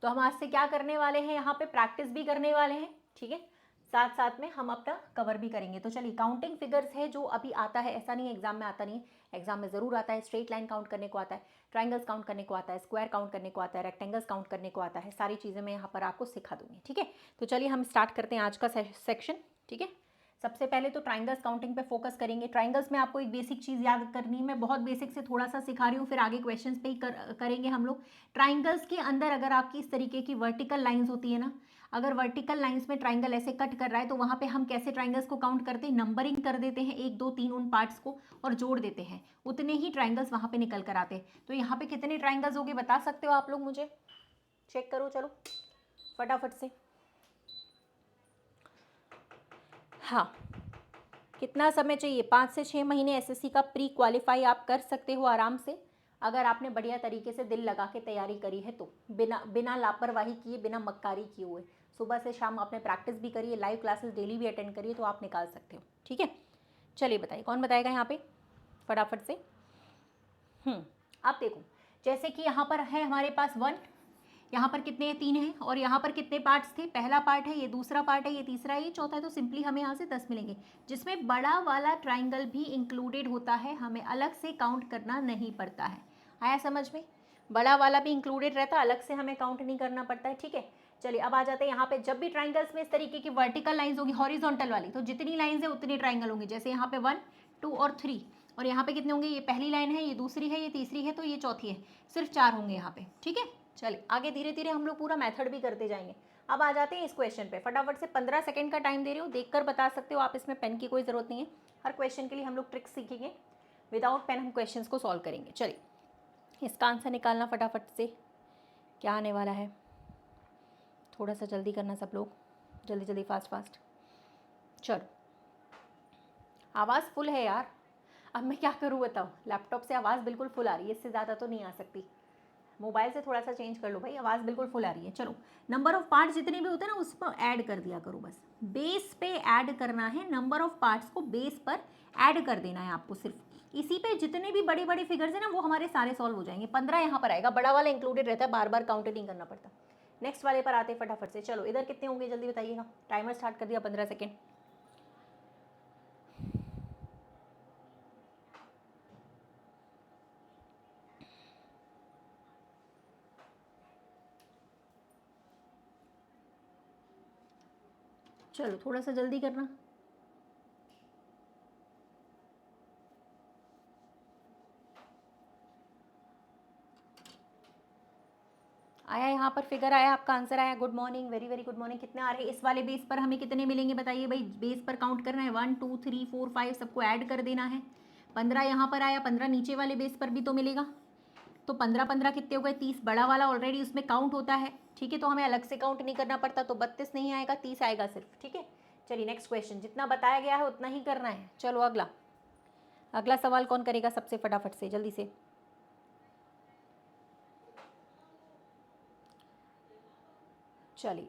तो हम आज से क्या करने वाले हैं, यहाँ पे प्रैक्टिस भी करने वाले हैं, ठीक है, साथ साथ में हम अपना कवर भी करेंगे। तो चलिए, काउंटिंग फिगर्स है जो अभी आता है, ऐसा नहीं है एग्जाम में आता नहीं है, एग्जाम में ज़रूर आता है। स्ट्रेट लाइन काउंट करने को आता है, ट्राइंगल्स काउंट करने को आता है, स्क्वायर काउंट करने को आता है, रेक्टेंगल्स काउंट करने को आता है, सारी चीज़ें मैं यहाँ पर आपको सिखा दूंगी, ठीक है। तो चलिए हम स्टार्ट करते हैं आज का सेक्शन, ठीक है। सबसे पहले तो ट्राइंगल्स काउंटिंग पे फोकस करेंगे। ट्राइंगल्स में आपको एक बेसिक चीज़ याद करनी है, मैं बहुत बेसिक से थोड़ा सा सिखा रही हूँ, फिर आगे क्वेश्चंस पे ही करेंगे हम लोग। ट्राइंगल्स के अंदर अगर आपकी इस तरीके की वर्टिकल लाइंस होती है ना, अगर वर्टिकल लाइंस में ट्राइंगल ऐसे कट कर रहा है तो वहाँ पे हम कैसे ट्राइंगल्स को काउंट करते हैं, नंबरिंग कर देते हैं 1 2 3 उन पार्ट्स को और जोड़ देते हैं, उतने ही ट्राइंगल्स वहाँ पे निकल कर आते हैं। तो यहाँ पे कितने ट्राइंगल्स हो गए बता सकते हो आप लोग, मुझे चेक करो, चलो फटाफट से। हाँ, कितना समय चाहिए, 5 से 6 महीने एसएससी का प्री क्वालिफाई आप कर सकते हो आराम से, अगर आपने बढ़िया तरीके से दिल लगा के तैयारी करी है तो, बिना लापरवाही किए, बिना मक्कारी किए हुए, सुबह से शाम आपने प्रैक्टिस भी करिए, लाइव क्लासेस डेली भी अटेंड करिए, तो आप निकाल सकते हो, ठीक है। चलिए बताइए कौन बताएगा यहाँ पे फटाफट से। आप देखो, जैसे कि यहाँ पर है हमारे पास 1, यहाँ पर कितने 3 हैं, और यहाँ पर कितने पार्ट्स थे, पहला पार्ट है, ये दूसरा पार्ट है, ये तीसरा है, ये चौथा है, तो सिंपली हमें यहाँ से 10 मिलेंगे, जिसमें बड़ा वाला ट्राइंगल भी इंक्लूडेड होता है, हमें अलग से काउंट करना नहीं पड़ता है। आया समझ में, बड़ा वाला भी इंक्लूडेड रहता है, अलग से हमें काउंट नहीं करना पड़ता है, ठीक है। चलिए अब आ जाते हैं यहाँ पे, जब भी ट्राइंगल्स में इस तरीके की वर्टिकल लाइंस होगी हॉरिजॉन्टल वाली, तो जितनी लाइंस है उतनी ट्राइंगल होंगे, जैसे यहाँ पे 1 2 और 3, और यहाँ पे कितने होंगे, ये पहली लाइन है, ये दूसरी है, ये तीसरी है, तो ये चौथी है, सिर्फ 4 होंगे यहाँ पे, ठीक है। चलिए आगे धीरे धीरे हम लोग पूरा मेथड भी करते जाएंगे। अब आ जाते हैं इस क्वेश्चन पे, फटाफट से 15 सेकंड का टाइम दे रही हूँ, देखकर बता सकते हो आप, इसमें पेन की कोई ज़रूरत नहीं है, हर क्वेश्चन के लिए हम लोग ट्रिक्स सीखेंगे, विदाउट पेन हम क्वेश्चन को सॉल्व करेंगे। चलिए इसका आंसर निकालना फटाफट से, क्या आने वाला है, थोड़ा सा जल्दी करना सब लोग, जल्दी जल्दी फास्ट फास्ट। चलो आवाज़ फुल है यार, अब मैं क्या करूँ बताओ, लैपटॉप से आवाज़ बिल्कुल फुल आ रही है, इससे ज़्यादा तो नहीं आ सकती, मोबाइल से थोड़ा सा चेंज कर लो भाई, आवाज़ बिल्कुल फुल आ रही है। चलो नंबर ऑफ पार्ट्स जितने भी होते हैं ना उस पर ऐड कर दिया करो, बस बेस पे ऐड करना है, नंबर ऑफ पार्ट्स को बेस पर ऐड कर देना है आपको, सिर्फ इसी पे जितने भी बड़े बड़े फिगर्स हैं ना वो हमारे सारे सॉल्व हो जाएंगे। 15 यहाँ पर आएगा, बड़ा वाला इंक्लूडेड रहता है, बार बार काउंट नहीं करना पड़ता। नेक्स्ट वाले पर आते फटाफट से, चलो इधर कितने होंगे जल्दी बताइएगा, टाइमर स्टार्ट कर दिया, 15 सेकेंड। चलो थोड़ा सा जल्दी करना। आया यहाँ पर फिगर आया, आपका आंसर आया, good morning, very very good morning. कितने आ रहे हैं इस वाले बेस पर, हमें कितने मिलेंगे बताइए भाई, बेस पर काउंट करना है, 1 2 3 4 5 सबको ऐड कर देना है। 15 यहाँ पर आया, 15 नीचे वाले बेस पर भी तो मिलेगा, तो 15 15 कितने हो गए 30, बड़ा वाला ऑलरेडी उसमें काउंट होता है, ठीक है, तो हमें अलग से काउंट नहीं करना पड़ता, तो 32 नहीं आएगा, 30 आएगा सिर्फ, ठीक है। चलिए नेक्स्ट क्वेश्चन, जितना बताया गया है उतना ही करना है। चलो अगला, अगला सवाल कौन करेगा सबसे फटाफट से जल्दी से। चलिए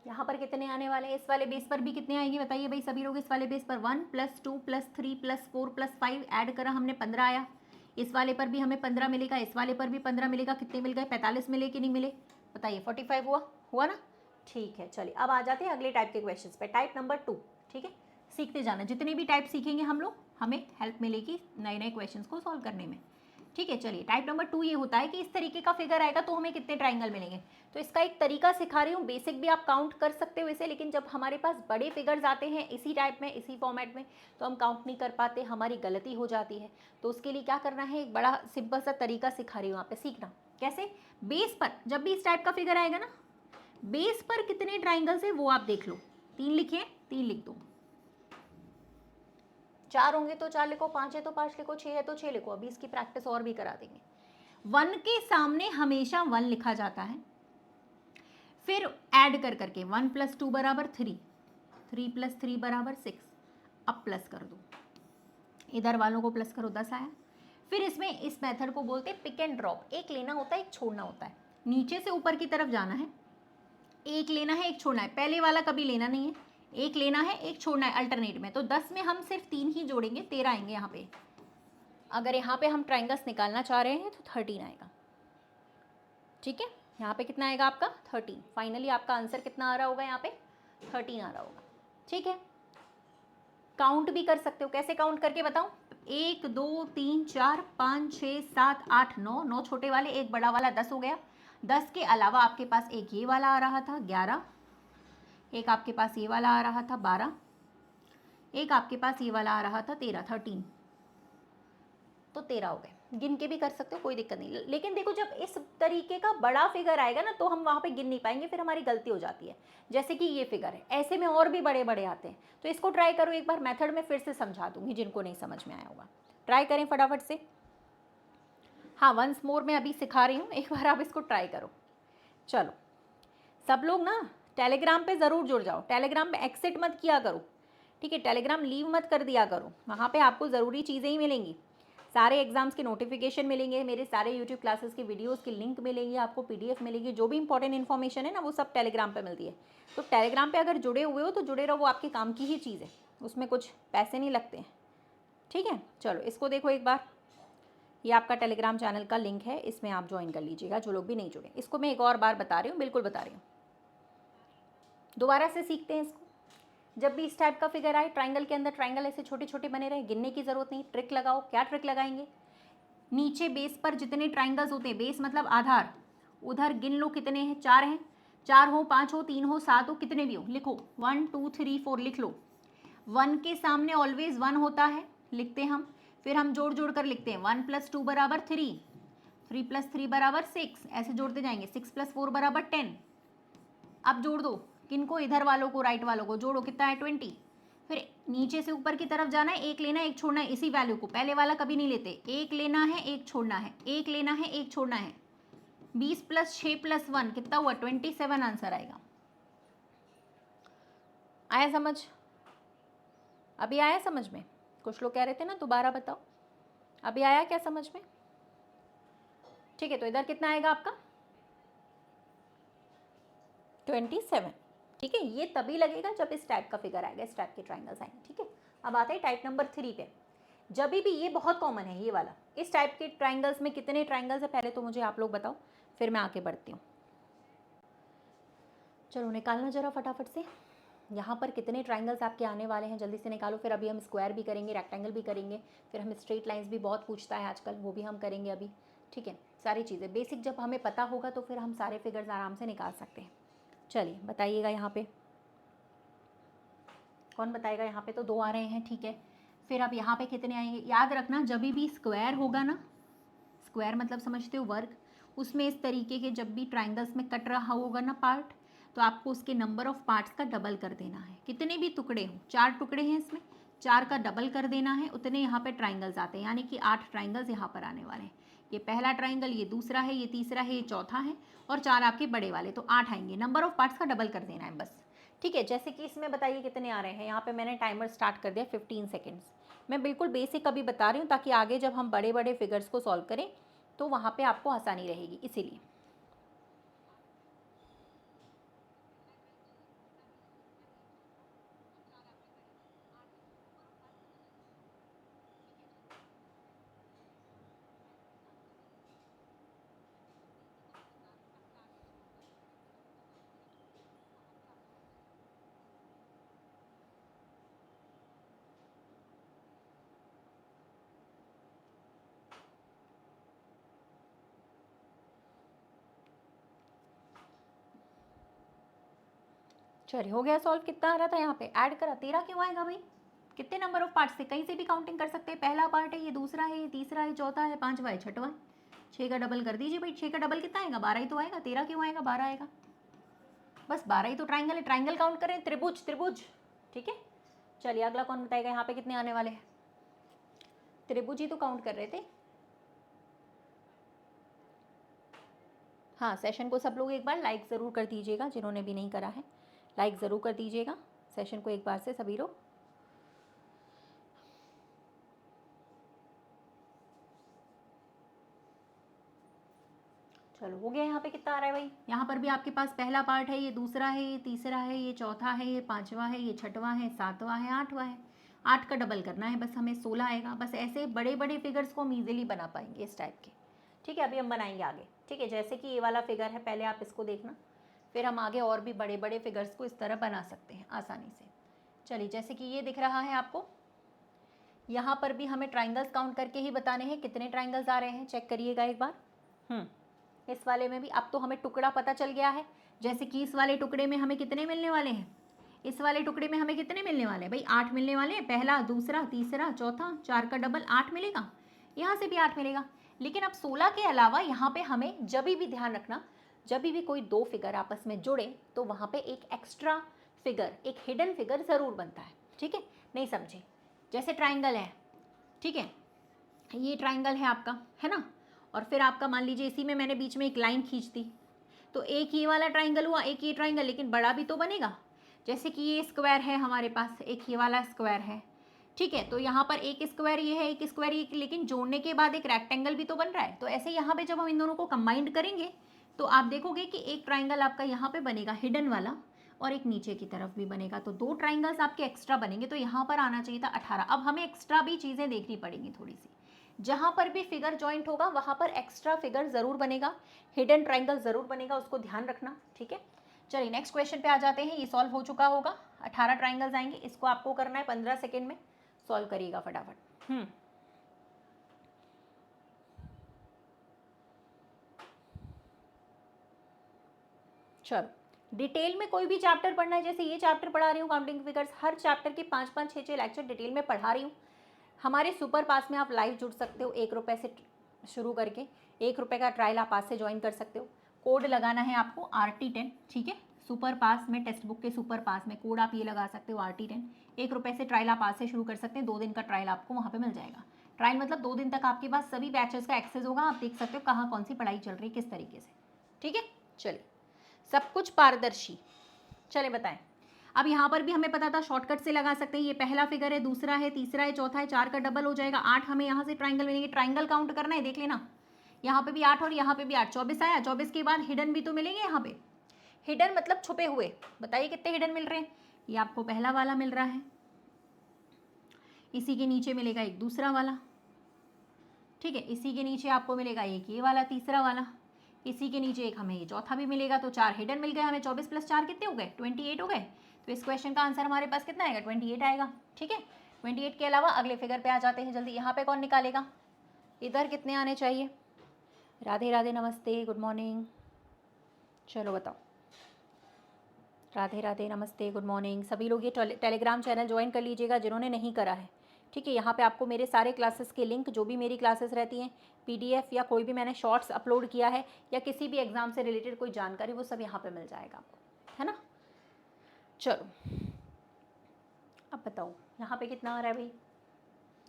यहाँ पर कितने आने वाले हैं, इस वाले बेस पर भी कितने आएंगे बताइए भाई सभी लोग, इस वाले बेस पर 1 + 2 + 3 + 4 + 5 ऐड करा हमने, 15 आया, इस वाले पर भी हमें 15 मिलेगा, इस वाले पर भी 15 मिलेगा, कितने मिल गए, 45 मिले कि नहीं मिले बताइए, 45 हुआ ना, ठीक है। चलिए अब आ जाते हैं अगले टाइप के क्वेश्चन पे, टाइप नंबर 2, ठीक है। सीखते जाना, जितने भी टाइप सीखेंगे हम लोग हमें हेल्प मिलेगी नए नए क्वेश्चन को सॉल्व करने में, ठीक है। चलिए टाइप नंबर 2 ये होता है कि इस तरीके का फिगर आएगा तो हमें कितने ट्राइंगल मिलेंगे, तो इसका एक तरीका सिखा रही हूँ, बेसिक भी आप काउंट कर सकते हो इसे, लेकिन जब हमारे पास बड़े फिगर्स आते हैं इसी टाइप में, इसी फॉर्मेट में, तो हम काउंट नहीं कर पाते, हमारी गलती हो जाती है। तो उसके लिए क्या करना है, एक बड़ा सिंपल सा तरीका सिखा रही हूँ, यहाँ पे सीखना कैसे। बेस पर जब भी इस टाइप का फिगर आएगा ना, बेस पर कितने ट्राइंगल्स है वो आप देख लो, 3 लिखे 3 लिख दो, 4 होंगे तो 4 लिखो, 5 है तो 5 लिखो, 6 है तो 6 लिखो, अभी इसकी प्रैक्टिस और भी करा देंगे। 1 के सामने हमेशा 1 लिखा जाता है, फिर ऐड कर करके 1 + 2 = 3, 3 + 3 = 6, अब प्लस कर दो, इधर वालों को प्लस करो, 10 आया। फिर इसमें इस मेथड को बोलते हैं पिक एंड ड्रॉप, एक लेना होता है एक छोड़ना होता है, नीचे से ऊपर की तरफ जाना है, एक लेना है एक छोड़ना है, पहले वाला कभी लेना नहीं है, एक लेना है एक छोड़ना है अल्टरनेट में, तो 10 में हम सिर्फ 3 ही जोड़ेंगे, 13 आएंगे यहाँ पे। अगर यहाँ पे हम ट्राइंगल्स निकालना चाह रहे हैं तो 13 आएगा, ठीक है, यहाँ पे कितना आएगा आपका 13। फाइनली आपका आंसर कितना आ रहा होगा यहाँ पे 13 आ रहा होगा। ठीक है, काउंट भी कर सकते हो। कैसे काउंट करके बताऊँ? 1 2 3 4 5 6 7 8 9, 9 छोटे वाले, एक बड़ा वाला, 10 हो गया। 10 के अलावा आपके पास एक ये वाला आ रहा था 11, एक आपके पास ये वाला आ रहा था 12, एक आपके पास ये वाला आ रहा था 13, तो 13 हो गए। गिन के भी कर सकते हो, कोई दिक्कत नहीं। लेकिन देखो जब इस तरीके का बड़ा फिगर आएगा ना तो हम वहाँ पे गिन नहीं पाएंगे, फिर हमारी गलती हो जाती है। जैसे कि ये फिगर है, ऐसे में और भी बड़े बड़े आते हैं। तो इसको ट्राई करो एक बार, मेथड में फिर से समझा दूंगी जिनको नहीं समझ में आया होगा। ट्राई करें फटाफट से। हाँ, वंस मोर मैं अभी सिखा रही हूँ, एक बार आप इसको ट्राई करो। चलो सब लोग ना टेलीग्राम पे ज़रूर जुड़ जाओ। टेलीग्राम पे एक्सिट मत किया करो, ठीक है? टेलीग्राम लीव मत कर दिया करो। वहाँ पे आपको ज़रूरी चीज़ें ही मिलेंगी। सारे एग्जाम्स के नोटिफिकेशन मिलेंगे, मेरे सारे यूट्यूब क्लासेस के वीडियोस की लिंक मिलेंगी, आपको पीडीएफ मिलेगी। जो भी इंपॉर्टेंट इन्फॉर्मेशन है ना वो सब टेलीग्राम पे मिलती है। तो टेलीग्राम पे अगर जुड़े हुए हो तो जुड़े रहो, वो आपके काम की ही चीज़ है, उसमें कुछ पैसे नहीं लगते हैं। ठीक है, चलो इसको देखो एक बार। ये आपका टेलीग्राम चैनल का लिंक है, इसमें आप ज्वाइन कर लीजिएगा जो लोग भी नहीं जुड़े। इसको मैं एक और बार बता रही हूँ, बिल्कुल बता रही हूँ। दोबारा से सीखते हैं इसको। जब भी इस टाइप का फिगर आए, ट्राइंगल के अंदर ट्राइंगल ऐसे छोटे छोटे बने रहे, गिनने की ज़रूरत नहीं। ट्रिक लगाओ। क्या ट्रिक लगाएंगे? नीचे बेस पर जितने ट्राइंगल्स होते हैं, बेस मतलब आधार, उधर गिन लो कितने हैं। 4 हैं, 4 हो, 5 हो, 3 हो, 7 हो, कितने भी हो लिखो। 1 2 3 4 लिख लो। 1 के सामने ऑलवेज 1 होता है, लिखते हैं हम। फिर हम जोड़ जोड़ कर लिखते हैं। 1 + 2 = 3, 3 + 3 = 6, ऐसे जोड़ते जाएंगे। 6 + 4 = 10। अब जोड़ दो, किनको? इधर वालों को, राइट वालों को जोड़ो, कितना है 20। फिर नीचे से ऊपर की तरफ जाना है, एक लेना है एक छोड़ना है, इसी वैल्यू को। पहले वाला कभी नहीं लेते, एक लेना है एक छोड़ना है, एक लेना है एक छोड़ना है। 20 + 6 + 1 कितना हुआ? 27 आंसर आएगा। आया समझ? अभी आया समझ में? कुछ लोग कह रहे थे ना दोबारा बताओ, अभी आया क्या समझ में? ठीक है, तो इधर कितना आएगा आपका 27। ठीक है, ये तभी लगेगा जब इस टाइप का फिगर आएगा, इस टाइप के ट्राइंगल्स आएंगे। ठीक है, अब आते हैं टाइप नंबर 3 पे। जब भी ये बहुत कॉमन है, ये वाला। इस टाइप के ट्राइंगल्स में कितने ट्राइंगल्स है पहले तो मुझे आप लोग बताओ, फिर मैं आगे बढ़ती हूँ। चलो निकालना जरा फटाफट से। यहाँ पर कितने ट्राइंगल्स आपके आने वाले हैं, जल्दी से निकालो। फिर अभी हम स्क्वायर भी करेंगे, रेक्टेंगल भी करेंगे, फिर हम स्ट्रेट लाइंस भी बहुत पूछता है आजकल, वो भी हम करेंगे अभी। ठीक है, सारी चीज़ें बेसिक जब हमें पता होगा तो फिर हम सारे फिगर्स आराम से निकाल सकते हैं। चलिए बताइएगा यहाँ पे कौन बताएगा। यहाँ पे तो 2 आ रहे हैं, ठीक है। फिर अब यहाँ पे कितने आएंगे? याद रखना, जब भी स्क्वायर होगा ना, स्क्वायर मतलब समझते हो वर्ग, उसमें इस तरीके के जब भी ट्राइंगल्स में कट रहा होगा ना पार्ट, तो आपको उसके नंबर ऑफ पार्ट्स का डबल कर देना है। कितने भी टुकड़े हों, 4 टुकड़े हैं इसमें, 4 का डबल कर देना है, उतने यहाँ पे ट्राइंगल्स आते हैं। यानी कि 8 ट्राइंगल्स यहाँ पर आने वाले हैं। ये पहला ट्राइंगल, ये दूसरा है, ये तीसरा है, ये चौथा है, और 4 आपके बड़े वाले, तो 8 आएंगे। नंबर ऑफ पार्ट्स का डबल कर देना है बस। ठीक है, जैसे कि इसमें बताइए कितने आ रहे हैं। यहाँ पे मैंने टाइमर स्टार्ट कर दिया 15 सेकेंड्स। मैं बिल्कुल बेसिक अभी बता रही हूँ ताकि आगे जब हम बड़े बड़े फिगर्स को सॉल्व करें तो वहाँ पे आपको आसानी रहेगी, इसीलिए। चलिए हो गया सॉल्व। कितना आ रहा था यहाँ पे? ऐड करा, 13 क्यों आएगा भाई? कितने नंबर ऑफ पार्ट्स थे? कहीं से भी काउंटिंग कर सकते हैं। पहला पार्ट है, ये दूसरा है, ये तीसरा है, चौथा है, पांचवा है, छठवा है। 6 का डबल कर दीजिए भाई। 6 का डबल कितना आएगा? 12 ही तो आएगा। 13 क्यों आएगा? 12 आएगा। बस 12 ही तो ट्राइंगल है। ट्राइंगल काउंट करें, त्रिभुज त्रिभुज। ठीक है, चलिए अगला कौन बताएगा यहाँ पे कितने आने वाले हैं? त्रिभुज ही तो काउंट कर रहे थे। हाँ, सेशन को सब लोग एक बार लाइक ज़रूर कर दीजिएगा, जिन्होंने भी नहीं करा है लाइक ज़रूर कर दीजिएगा सेशन को एक बार से सभी लोग। चलो हो गया। यहाँ पे कितना आ रहा है भाई? यहाँ पर भी आपके पास पहला पार्ट है, ये दूसरा है, ये तीसरा है, ये चौथा है, ये पांचवा है, ये छठवा है, सातवां है, आठवां है। 8 का डबल करना है बस, हमें 16 आएगा। बस ऐसे बड़े बड़े फिगर्स को हम ईजिली बना पाएंगे इस टाइप के। ठीक है, अभी हम बनाएंगे आगे। ठीक है, जैसे कि ये वाला फिगर है, पहले आप इसको देखना, फिर हम आगे और भी बड़े बड़े फिगर्स को इस तरह बना सकते हैं आसानी से। चलिए, जैसे कि ये दिख रहा है आपको, यहाँ पर भी हमें ट्राइंगल्स काउंट करके ही बताने हैं कितने ट्राइंगल्स आ रहे हैं, चेक करिएगा एक बार। इस वाले में भी अब तो हमें टुकड़ा पता चल गया है, जैसे कि इस वाले टुकड़े में हमें कितने मिलने वाले हैं, इस वाले टुकड़े में हमें कितने मिलने वाले हैं भाई, 8 मिलने वाले हैं, पहला, दूसरा, तीसरा, चौथा, 4 का डबल 8 मिलेगा, यहाँ से भी 8 मिलेगा। लेकिन अब 16 के अलावा यहाँ पे हमें जब भी ध्यान रखना, जब भी कोई दो फिगर आपस में जुड़े तो वहाँ पे एक एक्स्ट्रा फिगर, एक हिडन फिगर ज़रूर बनता है। ठीक है, नहीं समझे, जैसे ट्राइंगल है, ठीक है, ये ट्राइंगल है आपका, है ना, और फिर आपका मान लीजिए इसी में मैंने बीच में एक लाइन खींच दी, तो एक ये वाला ट्राइंगल हुआ, एक ये ट्राइंगल, लेकिन बड़ा भी तो बनेगा। जैसे कि ये स्क्वायर है हमारे पास, एक ये वाला स्क्वायर है, ठीक है, तो यहाँ पर एक स्क्वायर ये है, एक स्क्वायर ये, लेकिन जोड़ने के बाद एक रेक्टेंगल भी तो बन रहा है। तो ऐसे यहाँ पे जब हम इन दोनों को कंबाइंड करेंगे तो आप देखोगे कि एक ट्राइंगल आपका यहाँ पे बनेगा हिडन वाला, और एक नीचे की तरफ भी बनेगा, तो 2 ट्राइंगल्स आपके एक्स्ट्रा बनेंगे। तो यहाँ पर आना चाहिए था 18। अब हमें एक्स्ट्रा भी चीज़ें देखनी पड़ेंगी थोड़ी सी, जहाँ पर भी फिगर जॉइंट होगा वहाँ पर एक्स्ट्रा फिगर ज़रूर बनेगा, हिडन ट्राइंगल ज़रूर बनेगा, उसको ध्यान रखना। ठीक है, चलिए नेक्स्ट क्वेश्चन पे आ जाते हैं। ये सॉल्व हो चुका होगा, 18 ट्राइंगल्स आएंगे, इसको आपको करना है 15 सेकेंड में, सॉल्व करिएगा फटाफट। चलो, डिटेल में कोई भी चैप्टर पढ़ना है, जैसे ये चैप्टर पढ़ा रही हूँ काउंटिंग फिगर्स, हर चैप्टर के 5-5, 6-6 लेक्चर डिटेल में पढ़ा रही हूँ। हमारे सुपर पास में आप लाइव जुड़ सकते हो, 1 रुपये से शुरू करके 1 रुपये का ट्रायल आप आज से ज्वाइन कर सकते हो। कोड लगाना है आपको RT10, ठीक है, सुपर पास में, टेक्स्ट बुक के सुपर पास में कोड आप ये लगा सकते हो RT10। 1 रुपये से ट्रायल आप आज से शुरू कर सकते हैं, 2 दिन का ट्रायल आपको वहाँ पे मिल जाएगा। ट्रायल मतलब 2 दिन तक आपके पास सभी बैचेस का एक्सेस होगा, आप देख सकते हो कहाँ कौन सी पढ़ाई चल रही है, किस तरीके से। ठीक है, चलिए, सब कुछ पारदर्शी। चले बताएं, अब यहाँ पर भी हमें पता था शॉर्टकट से लगा सकते हैं। ये पहला फिगर है, दूसरा है, तीसरा है, चौथा है, 4 का डबल हो जाएगा 8। हमें यहाँ से ट्राइंगल मिलेंगे, ट्राइंगल काउंट करना है, देख लेना, यहाँ पे भी 8 और यहाँ पे भी 8, 24 आया। 24 के बाद हिडन भी तो मिलेंगे यहाँ पे, हिडन मतलब छुपे हुए। बताइए कितने हिडन मिल रहे हैं। ये आपको पहला वाला मिल रहा है, इसी के नीचे मिलेगा एक दूसरा वाला, ठीक है, इसी के नीचे आपको मिलेगा एक ये वाला तीसरा वाला, इसी के नीचे एक हमें ये चौथा भी मिलेगा। तो 4 हिडन मिल गए हमें। 24 + 4 कितने हो गए, 28 हो गए। तो इस क्वेश्चन का आंसर हमारे पास कितना आएगा, 28 आएगा। ठीक है, 28 के अलावा अगले फिगर पे आ जाते हैं जल्दी। यहाँ पे कौन निकालेगा, इधर कितने आने चाहिए। राधे राधे, नमस्ते, गुड मॉर्निंग। चलो बताओ, राधे राधे, नमस्ते, गुड मॉर्निंग। सभी लोग ये टेलीग्राम चैनल ज्वाइन कर लीजिएगा जिन्होंने नहीं करा है। ठीक है, यहाँ पे आपको मेरे सारे क्लासेस के लिंक, जो भी मेरी क्लासेस रहती हैं, PDF या कोई भी मैंने शॉर्ट्स अपलोड किया है, या किसी भी एग्ज़ाम से रिलेटेड कोई जानकारी, वो सब यहाँ पे मिल जाएगा आपको, है ना। चलो, अब बताओ यहाँ पे कितना आ रहा है भाई।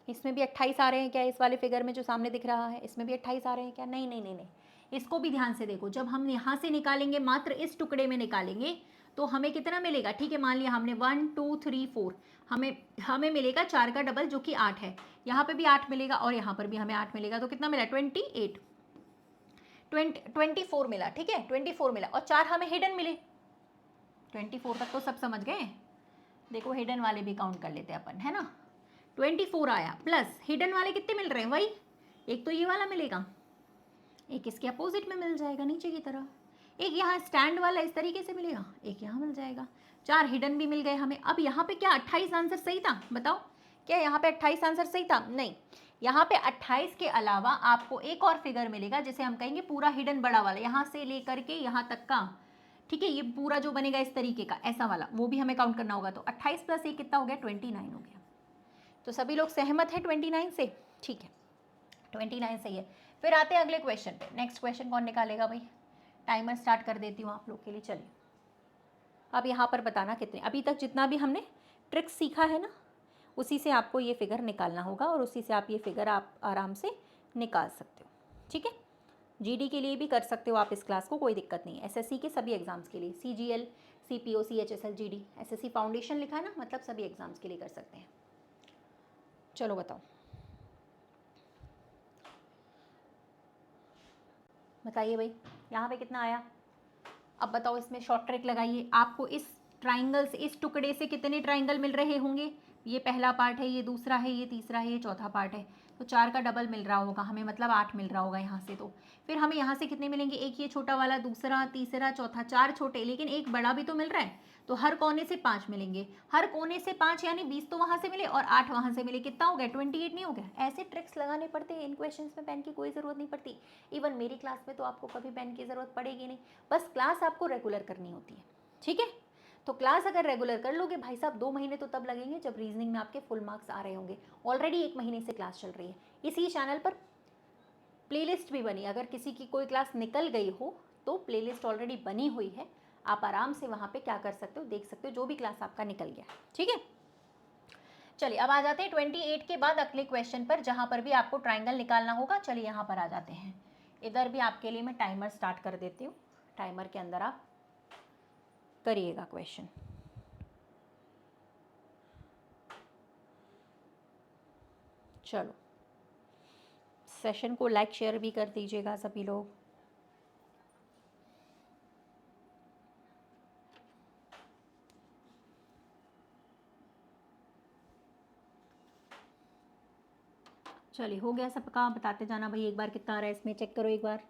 इसमें भी 28 आ रहे हैं क्या, इस वाले फिगर में जो सामने दिख रहा है, इसमें भी 28 आ रहे हैं क्या। नहीं नहीं नहीं नहीं, इसको भी ध्यान से देखो। जब हम यहाँ से निकालेंगे, मात्र इस टुकड़े में निकालेंगे, तो हमें कितना मिलेगा। ठीक है, मान लिया हमने 1 2 3 4, हमें मिलेगा 4 का डबल जो कि 8 है। यहाँ पे भी 8 मिलेगा और यहाँ पर भी हमें 8 मिलेगा, तो कितना मिला, 28, 24 मिला। ठीक है, 24 मिला, और 4 हमें हिडन मिले। 24 तक तो सब समझ गए। देखो, हिडन वाले भी काउंट कर लेते हैं अपन, है ना। 24 आया, प्लस हिडन वाले कितने मिल रहे हैं वही, एक तो ये वाला मिलेगा, एक इसके अपोजिट में मिल जाएगा नीचे की तरफ, एक यहाँ स्टैंड वाला इस तरीके से मिलेगा, एक यहाँ मिल जाएगा। 4 हिडन भी मिल गए हमें। अब यहाँ पे क्या 28 आंसर सही था, बताओ क्या यहाँ पे 28 आंसर सही था। नहीं, यहाँ पे 28 के अलावा आपको एक और फिगर मिलेगा जिसे हम कहेंगे पूरा हिडन बड़ा वाला, यहाँ से लेकर के यहाँ तक का। ठीक है, ये पूरा जो बनेगा इस तरीके का, ऐसा वाला, वो भी हमें काउंट करना होगा। तो 28 + 1 कितना हो गया, 29 हो गया। तो सभी लोग सहमत हैं 29 से। ठीक है, 29 सही है। फिर आते हैं अगले क्वेश्चन पे। नेक्स्ट क्वेश्चन कौन निकालेगा भाई, टाइमर स्टार्ट कर देती हूँ आप लोग के लिए। चलिए, अब यहाँ पर बताना कितने, अभी तक जितना भी हमने ट्रिक्स सीखा है ना, उसी से आपको ये फिगर निकालना होगा, और उसी से आप ये फिगर आप आराम से निकाल सकते हो। ठीक है, GD के लिए भी कर सकते हो आप इस क्लास को, कोई दिक्कत नहीं है। SSC के सभी एग्जाम्स के लिए, CGL, CPO, CHSL, GD, SSC foundation लिखा है ना, मतलब सभी एग्जाम्स के लिए कर सकते हैं। चलो बताओ, बताइए भाई, यहाँ पे कितना आया। अब बताओ, इसमें शॉर्ट ट्रिक लगाइए। आपको इस ट्राइंगल से, इस टुकड़े से कितने ट्राइंगल मिल रहे होंगे। ये पहला पार्ट है, ये दूसरा है, ये तीसरा है, ये चौथा पार्ट है। तो 4 का डबल मिल रहा होगा हमें, मतलब 8 मिल रहा होगा यहाँ से। तो फिर हमें यहाँ से कितने मिलेंगे, एक ये छोटा वाला, दूसरा, तीसरा, चौथा, 4 छोटे, लेकिन एक बड़ा भी तो मिल रहा है, तो हर कोने से 5 मिलेंगे। हर कोने से 5 यानी 20 तो वहाँ से मिले और 8 वहाँ से मिले, कितना हो गया, 28 नहीं हो गया। ऐसे ट्रिक्स लगाने पड़ते हैं, इन क्वेश्चंस में पेन की कोई ज़रूरत नहीं पड़ती। इवन मेरी क्लास में तो आपको कभी पेन की ज़रूरत पड़ेगी नहीं, बस क्लास आपको रेगुलर करनी होती है, ठीक है। तो क्लास अगर रेगुलर कर लोगे भाई साहब, 2 महीने तो तब लगेंगे जब रीजनिंग में आपके फुल मार्क्स आ रहे होंगे। ऑलरेडी 1 महीने से क्लास चल रही है, इसी चैनल पर प्लेलिस्ट भी बनी, अगर किसी की कोई क्लास निकल गई हो तो प्लेलिस्ट ऑलरेडी बनी हुई है, आप आराम से वहाँ पे क्या कर सकते हो, देख सकते हो जो भी क्लास आपका निकल गया, ठीक है। चलिए अब आ जाते हैं 28 के बाद अगले क्वेश्चन पर, जहाँ पर भी आपको ट्राइंगल निकालना होगा। चलिए यहाँ पर आ जाते हैं, इधर भी आपके लिए मैं टाइमर स्टार्ट कर देती हूँ, टाइमर के अंदर आप करिएगा क्वेश्चन। चलो सेशन को लाइक शेयर भी कर दीजिएगा सभी लोग। चलिए हो गया सबका, बताते जाना भाई, एक बार कितना आ रहा है इसमें, चेक करो एक बार।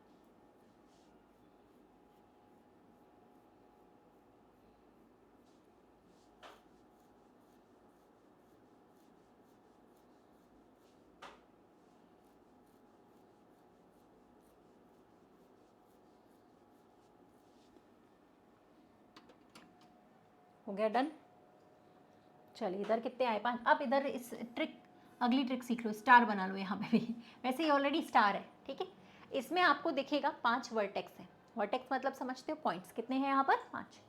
हो गया डन। चलिए इधर कितने आए, 5। अब इधर इस ट्रिक, अगली ट्रिक सीख लो, स्टार बना लो यहाँ पे भी वैसे ही ऑलरेडी स्टार है, ठीक है। इसमें आपको दिखेगा 5 वर्टेक्स है, वर्टेक्स मतलब समझते हो, पॉइंट्स कितने हैं यहाँ पर, 5,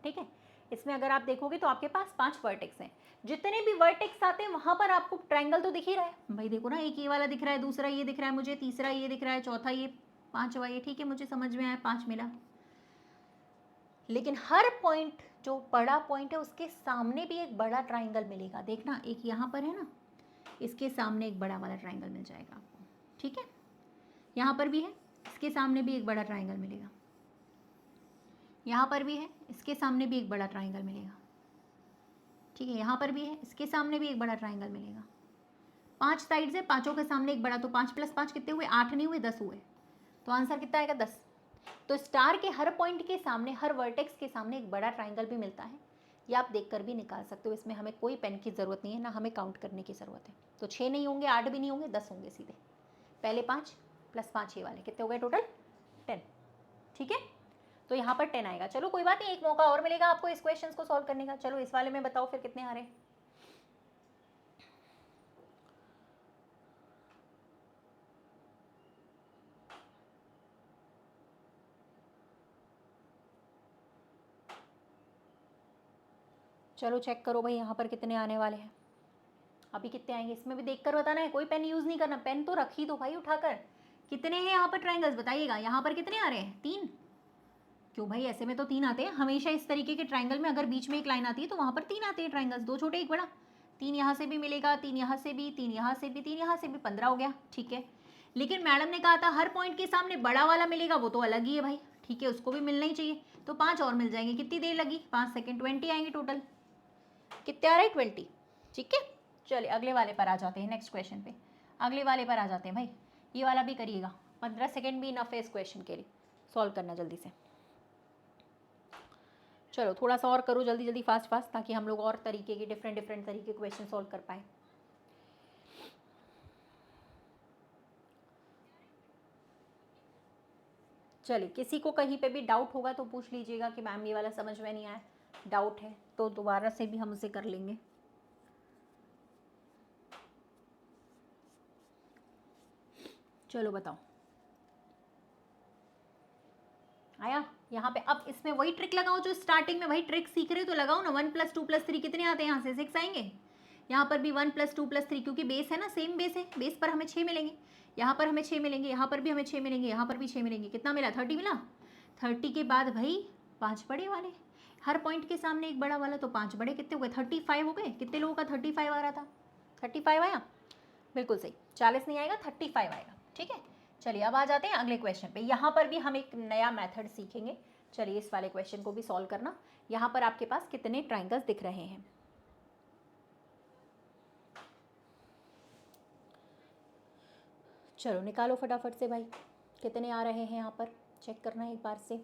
ठीक है। इसमें अगर आप देखोगे तो आपके पास 5 वर्टेक्स हैं, जितने भी वर्टेक्स आते हैं वहाँ पर आपको ट्रायंगल तो दिख ही रहा है भाई, देखो ना, एक ये वाला दिख रहा है, दूसरा ये दिख रहा है मुझे, तीसरा ये दिख रहा है, चौथा ये, 5वां ये, ठीक है, मुझे समझ में आया, 5 मिला। लेकिन हर पॉइंट, जो बड़ा पॉइंट है उसके सामने भी एक बड़ा ट्राइंगल मिलेगा, देखना, एक यहाँ पर है ना, इसके सामने एक बड़ा वाला ट्राइंगल मिल जाएगा आपको, ठीक है। यहाँ पर भी है, इसके सामने भी एक बड़ा ट्राइंगल मिलेगा, यहाँ पर भी है, इसके सामने भी एक बड़ा ट्राइंगल मिलेगा, ठीक है। यहाँ पर भी है, इसके सामने भी एक बड़ा ट्राइंगल मिलेगा। 5 साइड से, पाँचों के सामने एक बड़ा, तो 5 + 5 कितने हुए, 8 नहीं हुए, 10 हुए, तो आंसर कितना आएगा, 10। तो स्टार के हर पॉइंट के सामने, हर वर्टेक्स के सामने एक बड़ा ट्राइंगल भी मिलता है, ये आप देखकर भी निकाल सकते हो, इसमें हमें कोई पेन की ज़रूरत नहीं है, ना हमें काउंट करने की ज़रूरत है। तो 6 नहीं होंगे, 8 भी नहीं होंगे, 10 होंगे सीधे, पहले 5 + 5 ये वाले कितने हो गए, टोटल 10, ठीक है। तो यहाँ पर 10 आएगा। चलो कोई बात नहीं, एक मौका और मिलेगा आपको इस क्वेश्चन को सॉल्व करने का। चलो इस वाले में बताओ फिर कितने आ रहे हैं। चलो चेक करो भाई, यहाँ पर कितने आने वाले हैं, अभी कितने आएंगे, इसमें भी देखकर बताना है, कोई पेन यूज़ नहीं करना, पेन तो रख ही दो भाई उठाकर। कितने हैं यहाँ पर ट्राइंगल्स बताइएगा, यहाँ पर कितने आ रहे हैं, 3। क्यों भाई, ऐसे में तो 3 आते हैं हमेशा, इस तरीके के ट्राइंगल में अगर बीच में एक लाइन आती है तो वहाँ पर 3 आते हैं ट्राइंगल्स, 2 छोटे 1 बड़ा। 3 यहाँ से भी मिलेगा, 3 यहाँ से भी, 3 यहाँ से भी, 3 यहाँ से भी, 15 हो गया, ठीक है। लेकिन मैडम ने कहा था हर पॉइंट के सामने बड़ा वाला मिलेगा, वो तो अलग ही है भाई, ठीक है, उसको भी मिलना ही चाहिए, तो 5 और मिल जाएंगे। कितनी देर लगी, 5 सेकेंड, 20 आएंगे टोटल। कितने आ रहे हैं, 20, ठीक है। चलिए अगले वाले पर आ जाते हैं, नेक्स्ट क्वेश्चन पे, अगले वाले पर आ जाते हैं भाई। ये वाला भी करिएगा, 15 सेकेंड भी इनफ है इस क्वेश्चन के लिए, सॉल्व करना जल्दी से। चलो थोड़ा सा और करो जल्दी जल्दी, फास्ट फास्ट, ताकि हम लोग और तरीके के डिफरेंट तरीके क्वेश्चन सॉल्व कर पाए। चलिए किसी को कहीं पे भी डाउट होगा तो पूछ लीजिएगा कि मैम ये वाला समझ में नहीं आया, डाउट है तो दोबारा से भी हम उसे कर लेंगे। चलो बताओ, आया यहाँ पे। अब इसमें वही ट्रिक लगाओ जो स्टार्टिंग में, वही ट्रिक सीख रहे हो तो लगाओ ना। 1 + 2 + 3 कितने आते हैं, यहाँ से 6 आएंगे। यहाँ पर भी 1 + 2 + 3, क्योंकि बेस है ना, सेम बेस है, बेस पर हमें 6 मिलेंगे, यहाँ पर हमें 6 मिलेंगे, यहाँ पर भी हमें 6 मिलेंगे, यहाँ पर भी 6 मिलेंगे, कितना मिला, 30 मिला। 30 के बाद भाई 5 बड़े वाले, हर पॉइंट के सामने एक बड़ा वाला, तो 5 बड़े कितने हो गए, 35 हो गए। कितने लोगों का 35 आ रहा था, 35 आया, बिल्कुल सही, 40 नहीं आएगा, 35 आएगा, ठीक है। चलिए अब आ जाते हैं अगले क्वेश्चन पे। यहाँ पर भी हम एक नया मेथड सीखेंगे। चलिए इस वाले क्वेश्चन को भी सॉल्व करना। यहाँ पर आपके पास कितने ट्राइंगल्स दिख रहे हैं, चलो निकालो फटाफट से भाई, कितने आ रहे हैं यहाँ पर, चेक करना है एक बार से।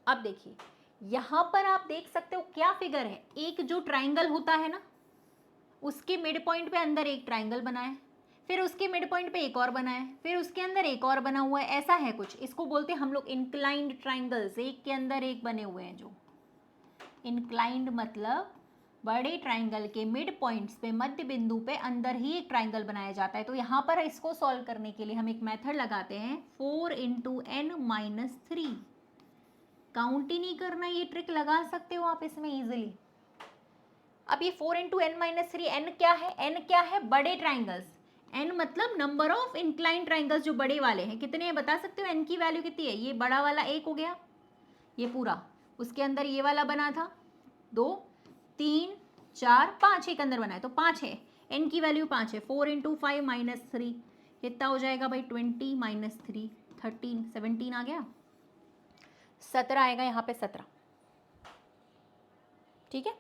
अब देखिए यहाँ पर आप देख सकते हो क्या फिगर है, एक जो ट्राइंगल होता है ना, उसके मिड पॉइंट पे अंदर एक ट्राइंगल बना है, फिर उसके मिड पॉइंट पे एक और बना है, फिर उसके अंदर एक और बना हुआ है, ऐसा है कुछ। इसको बोलते हैं हम लोग इंक्लाइंड ट्राइंगल्स, एक के अंदर एक बने हुए हैं जो। इंक्लाइंड मतलब बड़े ट्राइंगल के मिड पॉइंट्स पे, मध्य बिंदु पे अंदर ही एक ट्राइंगल बनाया जाता है। तो यहाँ पर इसको सॉल्व करने के लिए हम एक मेथड लगाते हैं, 4 इंटू एन माइनस 3। काउंट ही नहीं करना, ये ट्रिक लगा सकते हो आप इसमें इजिली। अब ये 4 इंटू एन माइनस 3, एन क्या है, एन क्या है, बड़े ट्राइंगल्स। एन मतलब नंबर ऑफ इंक्लाइन ट्राइंगल्स जो बड़े वाले हैं, कितने हैं बता सकते हो, एन की वैल्यू कितनी है, ये बड़ा वाला एक हो गया, ये पूरा, उसके अंदर ये वाला बना था 2 3 4 5, एक अंदर बना है तो 5 है, एन की वैल्यू 5 है। 4 इंटू 5 माइनस 3 कितना हो जाएगा भाई, 20 माइनस 3 13, 17 आ गया, 17 आएगा यहाँ पे 17, ठीक है।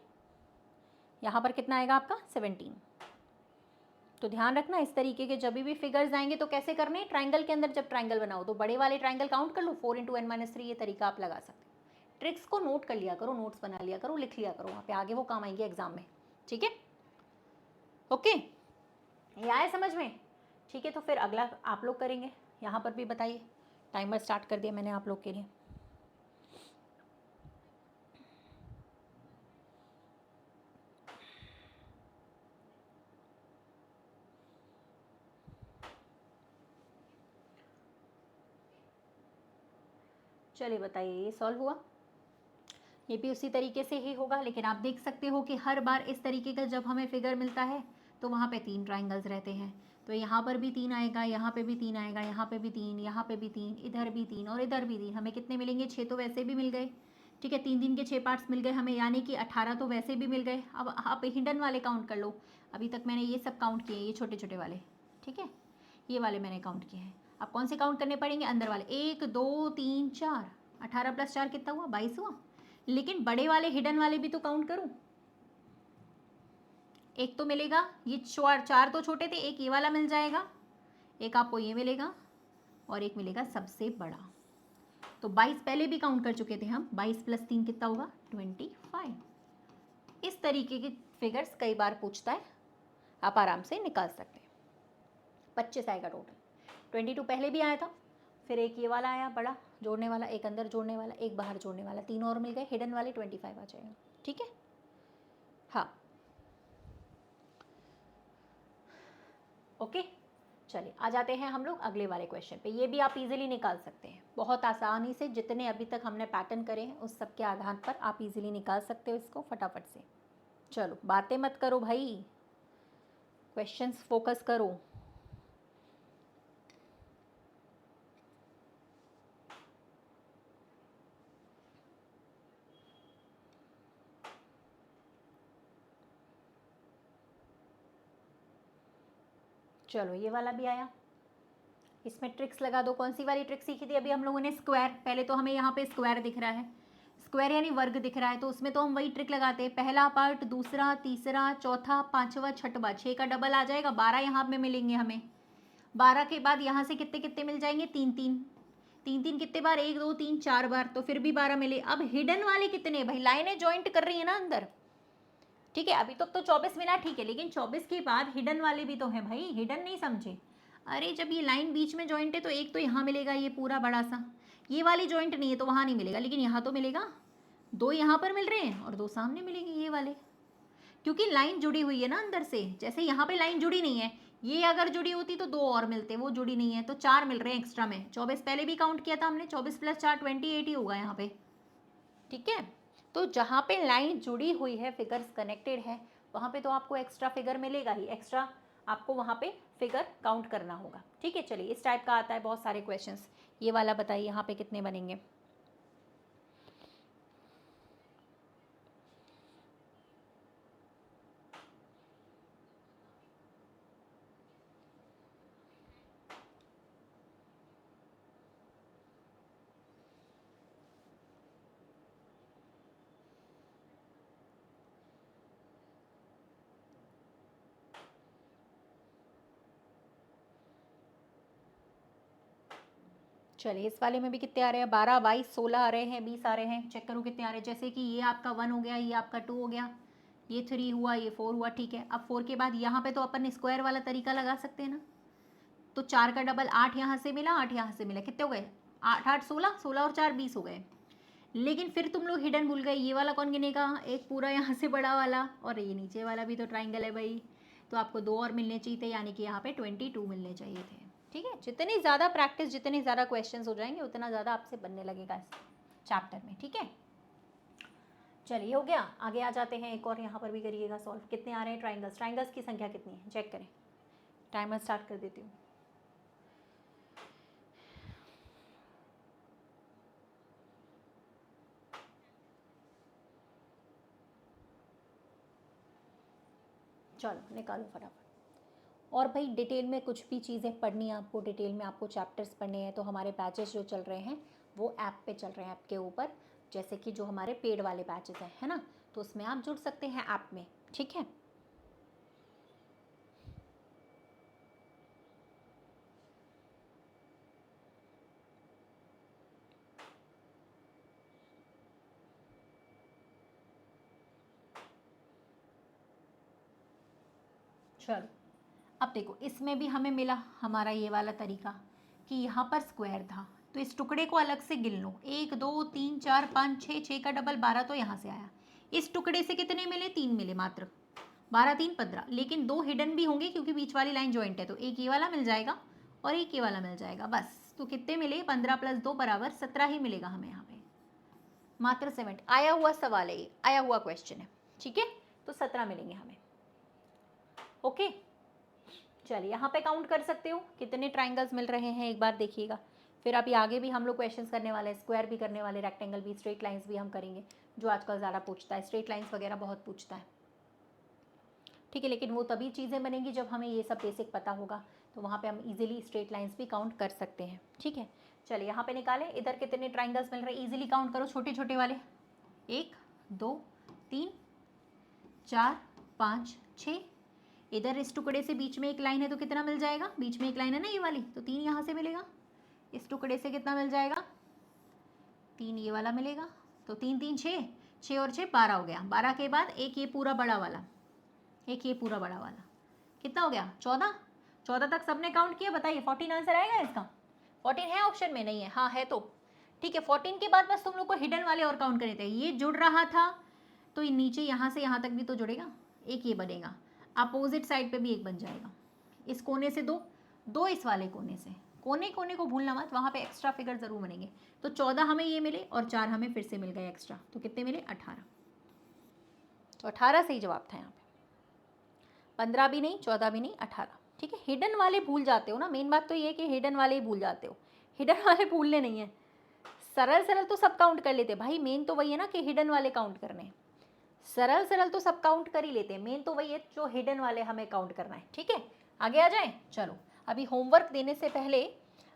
यहाँ पर कितना आएगा आपका 17। तो ध्यान रखना इस तरीके के जब भी फिगर्स आएंगे तो कैसे करने, ट्राइंगल के अंदर जब ट्राइंगल बनाओ तो बड़े वाले ट्राइंगल काउंट कर लो, 4 इंटू एन माइनस 3, ये तरीका आप लगा सकते हो। ट्रिक्स को नोट कर लिया करो, नोट्स बना लिया करो, लिख लिया करो, वहाँ पे आगे वो काम आएंगे एग्जाम में, ठीक है। ओके, ये आए समझ में, ठीक है। तो फिर अगला आप लोग करेंगे, यहाँ पर भी बताइए, टाइमर स्टार्ट कर दिया मैंने आप लोग के लिए। चलिए बताइए, ये सॉल्व हुआ, ये भी उसी तरीके से ही होगा, लेकिन आप देख सकते हो कि हर बार इस तरीके का जब हमें फिगर मिलता है तो वहाँ पे 3 ट्राइंगल्स रहते हैं। तो यहाँ पर भी 3 आएगा, यहाँ पे भी 3 आएगा, यहाँ पे भी 3, यहाँ पे भी 3, इधर भी 3 और इधर भी 3। हमें कितने मिलेंगे, 6 तो वैसे भी मिल गए, ठीक है, 3 के 6 पार्ट्स मिल गए हमें, यानी कि 18 तो वैसे भी मिल गए। अब आप हिडन वाले काउंट कर लो, अभी तक मैंने ये सब काउंट किए, ये छोटे छोटे वाले, ठीक है, ये वाले मैंने काउंट किए हैं। अब कौन से काउंट करने पड़ेंगे, अंदर वाले, 1 2 3 4, 18 प्लस 4 कितना हुआ, 22 हुआ। लेकिन बड़े वाले हिडन वाले भी तो काउंट करूं, एक तो मिलेगा, ये 4 तो छोटे थे, एक ये वाला मिल जाएगा, एक आपको ये मिलेगा और एक मिलेगा सबसे बड़ा। तो 22 पहले भी काउंट कर चुके थे हम, 22 प्लस 3 कितना होगा, 25। इस तरीके के फिगर्स कई बार पूछता है, आप आराम से निकाल सकते हैं। 25 आएगा टोटल, 22 पहले भी आया था, फिर एक ये वाला आया बड़ा जोड़ने वाला, एक अंदर जोड़ने वाला, एक बाहर जोड़ने वाला, 3 और मिल गए, हिडन वाले 25 आ जाएगा, ठीक है। हाँ ओके, चलिए आ जाते हैं हम लोग अगले वाले क्वेश्चन पे। ये भी आप इजीली निकाल सकते हैं, बहुत आसानी से, जितने अभी तक हमने पैटर्न करे हैं उस सब के आधार पर आप इजीली निकाल सकते हो इसको फटाफट से। चलो बातें मत करो भाई, क्वेश्चंस फोकस करो। चलो ये वाला भी आया, इसमें ट्रिक्स लगा दो। कौन सी वाली ट्रिक सीखी थी अभी हम लोगों ने, स्क्वायर। पहले तो हमें यहाँ पे स्क्वायर दिख रहा है, स्क्वायर यानी वर्ग दिख रहा है, तो उसमें तो हम वही ट्रिक लगाते हैं, पहला पार्ट, दूसरा, तीसरा, चौथा, पांचवा, छठवा, 6 का डबल आ जाएगा, 12 यहाँ पे मिलेंगे हमें। 12 के बाद यहाँ से कितने कितने मिल जाएंगे, 3 3, 3 3 कितने बार, 1 2 3 4 बार, तो फिर भी 12 मिले। अब हिडन वाले कितने भाई, लाइनें ज्वाइंट कर रही है ना अंदर, ठीक है। अभी तक तो 24 मिला, ठीक है, लेकिन 24 के बाद हिडन वाले भी तो हैं भाई, हिडन नहीं समझे। अरे जब ये लाइन बीच में ज्वाइंट है तो एक तो यहाँ मिलेगा, ये पूरा बड़ा सा, ये वाली ज्वाइंट नहीं है तो वहाँ नहीं मिलेगा, लेकिन यहाँ तो मिलेगा, 2 यहाँ पर मिल रहे हैं और 2 सामने मिलेंगे ये वाले, क्योंकि लाइन जुड़ी हुई है ना अंदर से। जैसे यहाँ पे लाइन जुड़ी नहीं है, ये अगर जुड़ी होती तो 2 और मिलते, वो जुड़ी नहीं है तो 4 मिल रहे हैं एक्स्ट्रा में। 24 पहले भी काउंट किया था हमने, 24 प्लस 4 28 ही होगा यहाँ पे, ठीक है। तो जहाँ पे लाइन जुड़ी हुई है, फिगर्स कनेक्टेड है, वहाँ पे तो आपको एक्स्ट्रा फिगर मिलेगा ही, एक्स्ट्रा आपको वहाँ पे फिगर काउंट करना होगा, ठीक है। चलिए इस टाइप का आता है बहुत सारे क्वेश्चंस। ये वाला बताइए यहाँ पे कितने बनेंगे, चलिए इस वाले में भी कितने आ रहे हैं, 12, 22, 16 आ रहे हैं, 20 आ रहे हैं। चेक करो कितने आ रहे हैं। जैसे कि ये आपका 1 हो गया, ये आपका 2 हो गया, ये 3 हुआ, ये 4 हुआ, ठीक है। अब 4 के बाद यहाँ पे तो अपन स्क्वायर वाला तरीका लगा सकते हैं ना, तो 4 का डबल 8 यहाँ से मिला, 8 यहाँ से मिला, कितने हो गए, 8 8 16, 16 और 4 20 हो गए। लेकिन फिर तुम लोग हिडन भूल गए, ये वाला कौन गिनेगा, एक पूरा यहाँ से बड़ा वाला, और ये नीचे वाला भी तो ट्राइंगल है भाई, तो आपको 2 और मिलने चाहिए थे, यानी कि यहाँ पे 22 मिलने चाहिए थे। ठीक है, जितनी ज़्यादा प्रैक्टिस, जितने ज़्यादा क्वेश्चंस हो जाएंगे उतना ज़्यादा आपसे बनने लगेगा इस चैप्टर में। ठीक है, चलिए हो गया, आगे आ जाते हैं। एक और यहाँ पर भी करिएगा सॉल्व। कितने आ रहे हैं ट्राइंगल्स, ट्राइंगल्स की संख्या कितनी है चेक करें। टाइमर स्टार्ट कर देती हूँ। चलो निकालो फटाफट। और भाई डिटेल में कुछ भी चीज़ें पढ़नी है आपको, डिटेल में आपको चैप्टर्स पढ़ने हैं, तो हमारे बैचेस जो चल रहे हैं वो ऐप पे चल रहे हैं, ऐप के ऊपर, जैसे कि जो हमारे पेड वाले बैचेस हैं, है ना, तो उसमें आप जुड़ सकते हैं ऐप में। ठीक है, चलो अब देखो, इसमें भी हमें मिला हमारा ये वाला तरीका कि यहाँ पर स्क्वायर था, तो इस टुकड़े को अलग से गिन लो, 1 2 3 4 5 6, 6 का डबल 12, तो यहाँ से आया। इस टुकड़े से कितने मिले, 3 मिले मात्र, 12 3 15, लेकिन 2 हिडन भी होंगे क्योंकि बीच वाली लाइन जॉइंट है, तो एक ये वाला मिल जाएगा और एक ये वाला मिल जाएगा, बस। तो कितने मिले, 15 + 2 बराबर 17 ही मिलेगा हमें यहाँ पे, मात्र 7। आया हुआ सवाल है ये, आया हुआ क्वेश्चन है, ठीक है, तो 17 मिलेंगे हमें। ओके, चलिए यहाँ पे काउंट कर सकते हो कितने ट्राइंगल्स मिल रहे हैं, एक बार देखिएगा। फिर अभी आगे भी हम लोग क्वेश्चंस करने वाले हैं, स्क्वायर भी करने वाले, रेक्टेंगल भी, स्ट्रेट लाइंस भी हम करेंगे, जो आजकल ज़्यादा पूछता है, स्ट्रेट लाइंस वगैरह बहुत पूछता है। ठीक है, लेकिन वो तभी चीज़ें बनेंगी जब हमें ये सब बेसिक पता होगा, तो वहाँ पे हम इजीली स्ट्रेट लाइंस भी काउंट कर सकते हैं। ठीक है, चलिए यहाँ पे निकालें, इधर कितने ट्राइंगल्स मिल रहे हैं, इजीली काउंट करो, छोटे छोटे वाले, 1 2 3 4 5 6। इधर इस टुकड़े से बीच में एक लाइन है तो कितना मिल जाएगा, बीच में एक लाइन है ना ये वाली, तो 3 यहाँ से मिलेगा। इस टुकड़े से कितना मिल जाएगा, 3 ये वाला मिलेगा, तो 3 3 6, 6 और 6 12 हो गया। 12 के बाद एक ये पूरा बड़ा वाला, एक ये पूरा बड़ा वाला, कितना हो गया, 14। 14 तक सबने काउंट किया, बताइए 14 आंसर आएगा इसका। 14 है ऑप्शन में, नहीं है, हाँ है तो ठीक है। 14 के बाद बस तुम लोग को हिडन वाले और काउंट करने थे, ये जुड़ रहा था तो ये नीचे यहाँ से यहाँ तक भी तो जुड़ेगा, एक ये बनेगा, अपोजिट साइड पे भी एक बन जाएगा, इस कोने से 2, 2 इस वाले कोने से, कोने कोने को भूलना मत, वहाँ पे एक्स्ट्रा फिगर ज़रूर बनेंगे। तो 14 हमें ये मिले और 4 हमें फिर से मिल गए एक्स्ट्रा, तो कितने मिले, 18। तो 18 सही जवाब था यहाँ पे, 15 भी नहीं, 14 भी नहीं, 18। ठीक है, हिडन वाले भूल जाते हो ना, मेन बात तो ये है कि हिडन वाले ही भूल जाते हो, हिडन वाले भूलने नहीं है, सरल सरल तो सब काउंट कर लेते भाई, मेन तो वही है ना कि हिडन वाले काउंट करने, सरल सरल तो सब काउंट कर ही लेते हैं, मेन तो वही है जो हिडन वाले हमें काउंट करना है। ठीक है, आगे आ जाएं, चलो अभी होमवर्क देने से पहले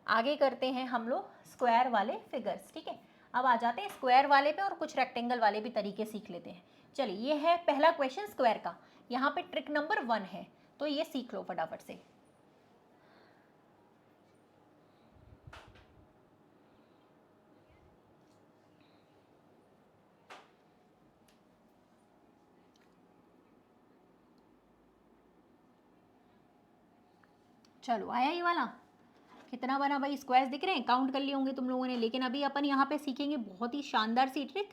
आगे करते हैं हम लोग स्क्वायर वाले फिगर्स। ठीक है, अब आ जाते हैं स्क्वायर वाले पे और कुछ रेक्टेंगल वाले भी तरीके सीख लेते हैं। चलिए, ये है पहला क्वेश्चन स्क्वायर का, यहाँ पे ट्रिक नंबर 1 है, तो ये सीख लो फटाफट से। चलो आया ये वाला, कितना बना भाई, स्क्वायर्स दिख रहे हैं, काउंट कर लिए होंगे तुम लोगों ने। लेकिन अभी अपन यहाँ पे सीखेंगे बहुत ही शानदार सी ट्रिक,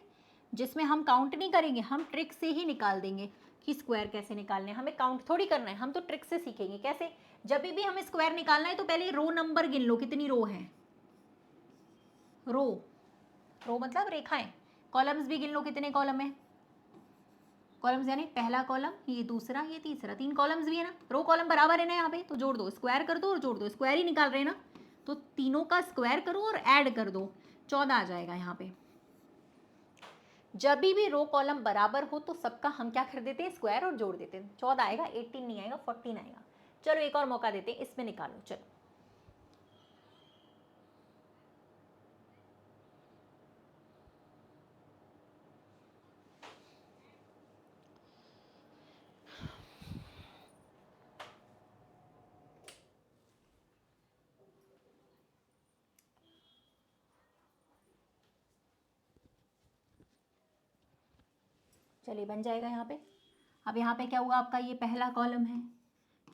जिसमें हम काउंट नहीं करेंगे, हम ट्रिक से ही निकाल देंगे कि स्क्वायर कैसे निकालने हैं। हमें काउंट थोड़ी करना है, हम तो ट्रिक से सीखेंगे कैसे। जब भी हमें स्क्वायर निकालना है तो पहले रो नंबर गिन लो, कितनी रो है, रो, रो मतलब रेखाएं, कॉलम्स भी गिन लो, कितने कॉलम है, कॉलम्स यानी पहला कॉलम, ये दूसरा, ये तीसरा, 3 कॉलम्स भी है ना, रो कॉलम बराबर है ना यहाँ पे, तो जोड़ दो, स्क्वायर कर दो और जोड़ दो, स्क्वायर ही निकाल रहे हैं ना, तो तीनों का स्क्वायर करो और ऐड कर दो, 14 आ जाएगा यहाँ पे। जब भी रो कॉलम बराबर हो तो सबका हम क्या कर देते हैं, स्क्वायर और जोड़ देते हैं, 14 आएगा, 18 नहीं आएगा, 14 आएगा। चलो एक और मौका देते हैं, इसमें निकालो, चलो चलिए बन जाएगा यहाँ पे। अब यहाँ पे क्या हुआ आपका, ये पहला कॉलम है,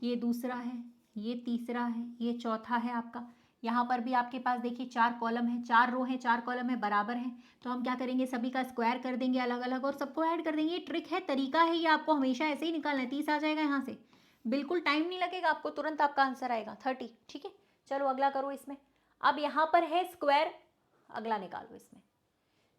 ये दूसरा है, ये तीसरा है, ये चौथा है आपका। यहाँ पर भी आपके पास देखिए 4 कॉलम है, 4 रो हैं, 4 कॉलम है, बराबर हैं। तो हम क्या करेंगे, सभी का स्क्वायर कर देंगे अलग अलग और सबको ऐड कर देंगे। ये ट्रिक है, तरीका है, ये आपको हमेशा ऐसे ही निकालना है। 30 आ जाएगा यहाँ से, बिल्कुल टाइम नहीं लगेगा आपको, तुरंत आपका आंसर आएगा 30। ठीक है, चलो अगला करो इसमें। अब यहाँ पर है स्क्वायर, अगला निकालो इसमें।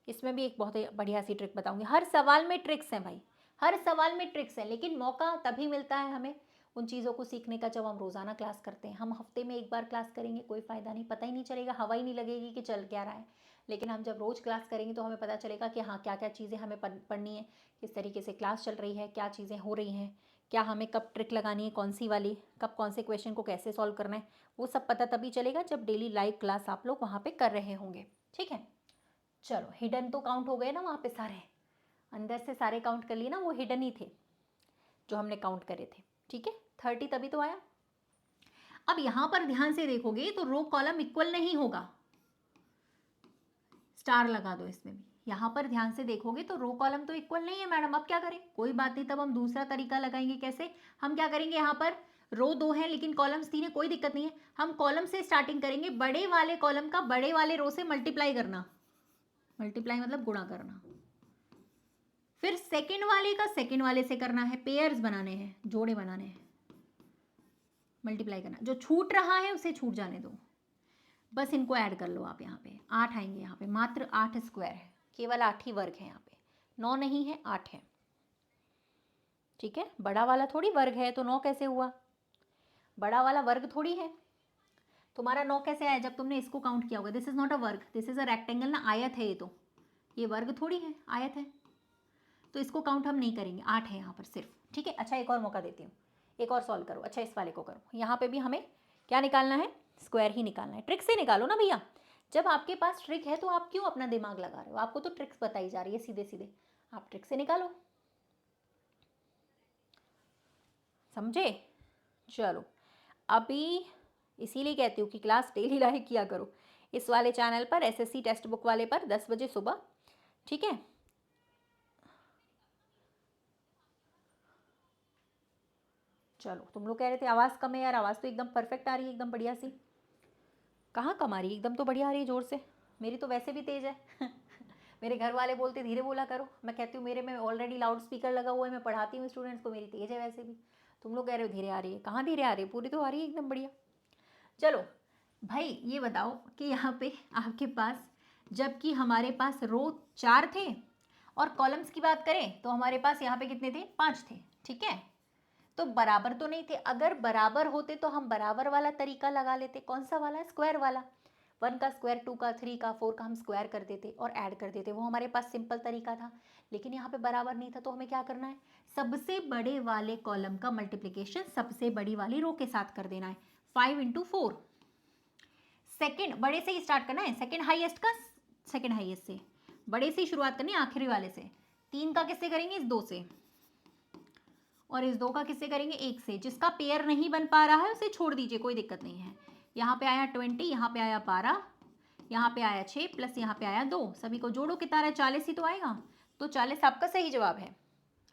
इसमें भी एक बहुत ही बढ़िया सी ट्रिक बताऊंगी। हर सवाल में ट्रिक्स हैं भाई, हर सवाल में ट्रिक्स हैं, लेकिन मौका तभी मिलता है हमें उन चीज़ों को सीखने का जब हम रोज़ाना क्लास करते हैं। हम हफ्ते में एक बार क्लास करेंगे, कोई फ़ायदा नहीं, पता ही नहीं चलेगा, हवा ही नहीं लगेगी कि चल क्या रहा है। लेकिन हम जब रोज़ क्लास करेंगे तो हमें पता चलेगा कि हाँ क्या क्या चीज़ें हमें पढ़नी है, किस तरीके से क्लास चल रही है, क्या चीज़ें हो रही हैं, क्या हमें कब ट्रिक लगानी है, कौन सी वाली, कब कौन से क्वेश्चन को कैसे सॉल्व करना है, वो सब पता तभी चलेगा जब डेली लाइव क्लास आप लोग वहाँ पर कर रहे होंगे। ठीक है, चलो हिडन तो काउंट हो गए ना वहाँ पे सारे, अंदर से सारे काउंट कर लिए ना, वो हिडन ही थे जो हमने काउंट करे थे। ठीक है, 30 तभी तो आया। अब यहां पर ध्यान से देखोगे तो रो कॉलम इक्वल नहीं होगा, स्टार लगा दो इसमें भी। यहां पर ध्यान से देखोगे तो रो कॉलम तो इक्वल नहीं है मैडम, अब क्या करें, कोई बात नहीं, तब हम दूसरा तरीका लगाएंगे। कैसे, हम क्या करेंगे, यहाँ पर रो 2 है लेकिन कॉलम्स 3 है, कोई दिक्कत नहीं है, हम कॉलम से स्टार्टिंग करेंगे। बड़े वाले कॉलम का बड़े वाले रो से मल्टीप्लाई करना, मल्टीप्लाई मतलब गुणा करना, फिर सेकंड वाले का सेकंड वाले से करना है, पेयर्स बनाने हैं, जोड़े बनाने हैं, मल्टीप्लाई करना, जो छूट रहा है उसे छूट जाने दो, बस इनको ऐड कर लो आप। यहाँ पे 8 आएंगे, यहाँ पे मात्र 8 स्क्वायर है, केवल 8 ही वर्ग है, यहाँ पे 9 नहीं है, 8 है। ठीक है, बड़ा वाला थोड़ी वर्ग है तो 9 कैसे हुआ, बड़ा वाला वर्ग थोड़ी है, तुम्हारा 9 कैसे आया जब तुमने इसको काउंट किया होगा। दिस इज नॉट अ वर्ग, दिस इज अ रेक्टेंगल ना, आयत है ये वर्ग थोड़ी है, आयत है, तो इसको काउंट हम नहीं करेंगे, 8 है यहाँ पर सिर्फ। ठीक है, अच्छा एक और मौका देती हूँ, एक और सॉल्व करो। अच्छा इस वाले को करो, यहाँ पे भी हमें क्या निकालना है, स्क्वायर ही निकालना है। ट्रिक से निकालो ना भैया, जब आपके पास ट्रिक है तो आप क्यों अपना दिमाग लगा रहे हो, आपको तो ट्रिक्स बताई जा रही है सीधे सीधे, आप ट्रिक से निकालो, समझे। चलो अभी इसीलिए कहती हूँ कि क्लास डेली लाइव किया करो इस वाले चैनल पर, एसएससी टेक्स्ट बुक वाले पर, 10 बजे सुबह। ठीक है, चलो तुम लोग कह रहे थे आवाज़ कम है, यार आवाज़ तो एकदम परफेक्ट आ रही है, एकदम बढ़िया सी। कहाँ कम आ रही है, एकदम तो बढ़िया आ रही है, ज़ोर से। मेरी तो वैसे भी तेज़ है मेरे घर वाले बोलते धीरे बोला करो, मैं कहती हूँ मेरे में ऑलरेडी लाउड स्पीकर लगा हुआ है, मैं पढ़ाती हूँ स्टूडेंट्स को, मेरी तेज़ है वैसे भी। तुम लोग कह रहे हो धीरे आ रही है, कहाँ धीरे आ रही है, पूरी तो आ रही है एकदम बढ़िया। चलो भाई ये बताओ कि यहाँ पे आपके पास, जबकि हमारे पास रो 4 थे और कॉलम्स की बात करें तो हमारे पास यहाँ पे कितने थे, 5 थे। ठीक है, तो बराबर तो नहीं थे, अगर बराबर होते तो हम बराबर वाला तरीका लगा लेते। कौन सा वाला, स्क्वायर वाला, 1 का स्क्वायर, 2 का, 3 का, 4 का हम स्क्वायर कर देते और ऐड कर देते, वो हमारे पास सिंपल तरीका था। लेकिन यहाँ पे बराबर नहीं था, तो हमें क्या करना है, सबसे बड़े वाले कॉलम का मल्टीप्लिकेशन सबसे बड़ी वाली रो के साथ कर देना है, 5 × 4। सेकेंड बड़े से ही स्टार्ट करना है, सेकेंड हाईएस्ट का सेकेंड हाईएस्ट से, बड़े से ही शुरुआत करनी है, आखिरी वाले से। 3 का किससे करेंगे, इस 2 से, और इस 2 का किससे करेंगे, 1 से। जिसका पेयर नहीं बन पा रहा है उसे छोड़ दीजिए, कोई दिक्कत नहीं है। यहाँ पे आया 20, यहाँ पे आया 12, यहाँ पे आया 6 प्लस यहाँ पे आया 2, सभी को जोड़ो कितना रहा है, 40 ही तो आएगा, तो 40 आपका सही जवाब है।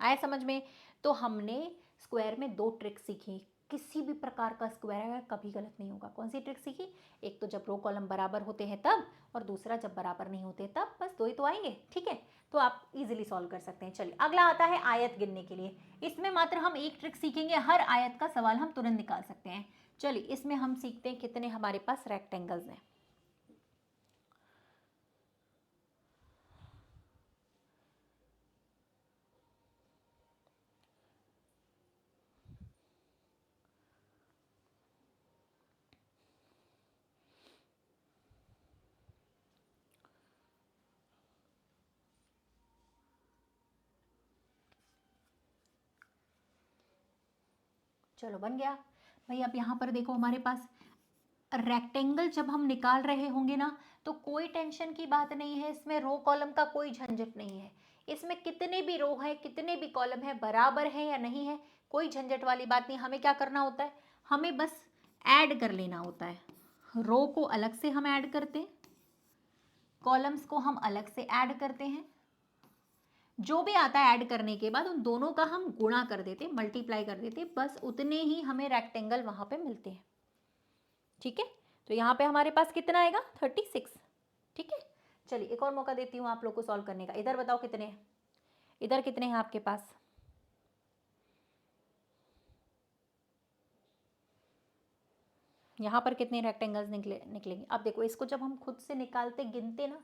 आया समझ में। तो हमने स्क्वायर में 2 ट्रिक सीखी, किसी भी प्रकार का स्क्वायर है कभी गलत नहीं होगा। कौन सी ट्रिक सीखी, एक तो जब रो कॉलम बराबर होते हैं तब, और दूसरा जब बराबर नहीं होते तब, बस 2 ही तो आएंगे। ठीक है, तो आप इजीली सॉल्व कर सकते हैं। चलिए अगला आता है आयत गिनने के लिए, इसमें मात्र हम एक ट्रिक सीखेंगे, हर आयत का सवाल हम तुरंत निकाल सकते हैं। चलिए इसमें हम सीखते हैं कितने हमारे पास रेक्टेंगल्स हैं। चलो बन गया भाई। अब यहाँ पर देखो हमारे पास रेक्टेंगल जब हम निकाल रहे होंगे ना, तो कोई टेंशन की बात नहीं है, इसमें रो कॉलम का कोई झंझट नहीं है। इसमें कितने भी रो है, कितने भी कॉलम है, बराबर है या नहीं है, कोई झंझट वाली बात नहीं। हमें क्या करना होता है, हमें बस ऐड कर लेना होता है। रो को अलग से हम ऐड करते हैं, कॉलम्स को हम अलग से ऐड करते हैं, जो भी आता है ऐड करने के बाद उन दोनों का हम गुणा कर देते, मल्टीप्लाई कर देते, बस उतने ही हमें रेक्टेंगल वहां पे मिलते हैं। ठीक है, तो यहाँ पे हमारे पास कितना आएगा 36। ठीक है, चलिए एक और मौका देती हूँ आप लोग को सॉल्व करने का। इधर बताओ कितने हैं, इधर कितने हैं आपके पास? यहाँ पर कितने रेक्टेंगल्स निकलेंगे? अब देखो इसको जब हम खुद से निकालते गिनते ना,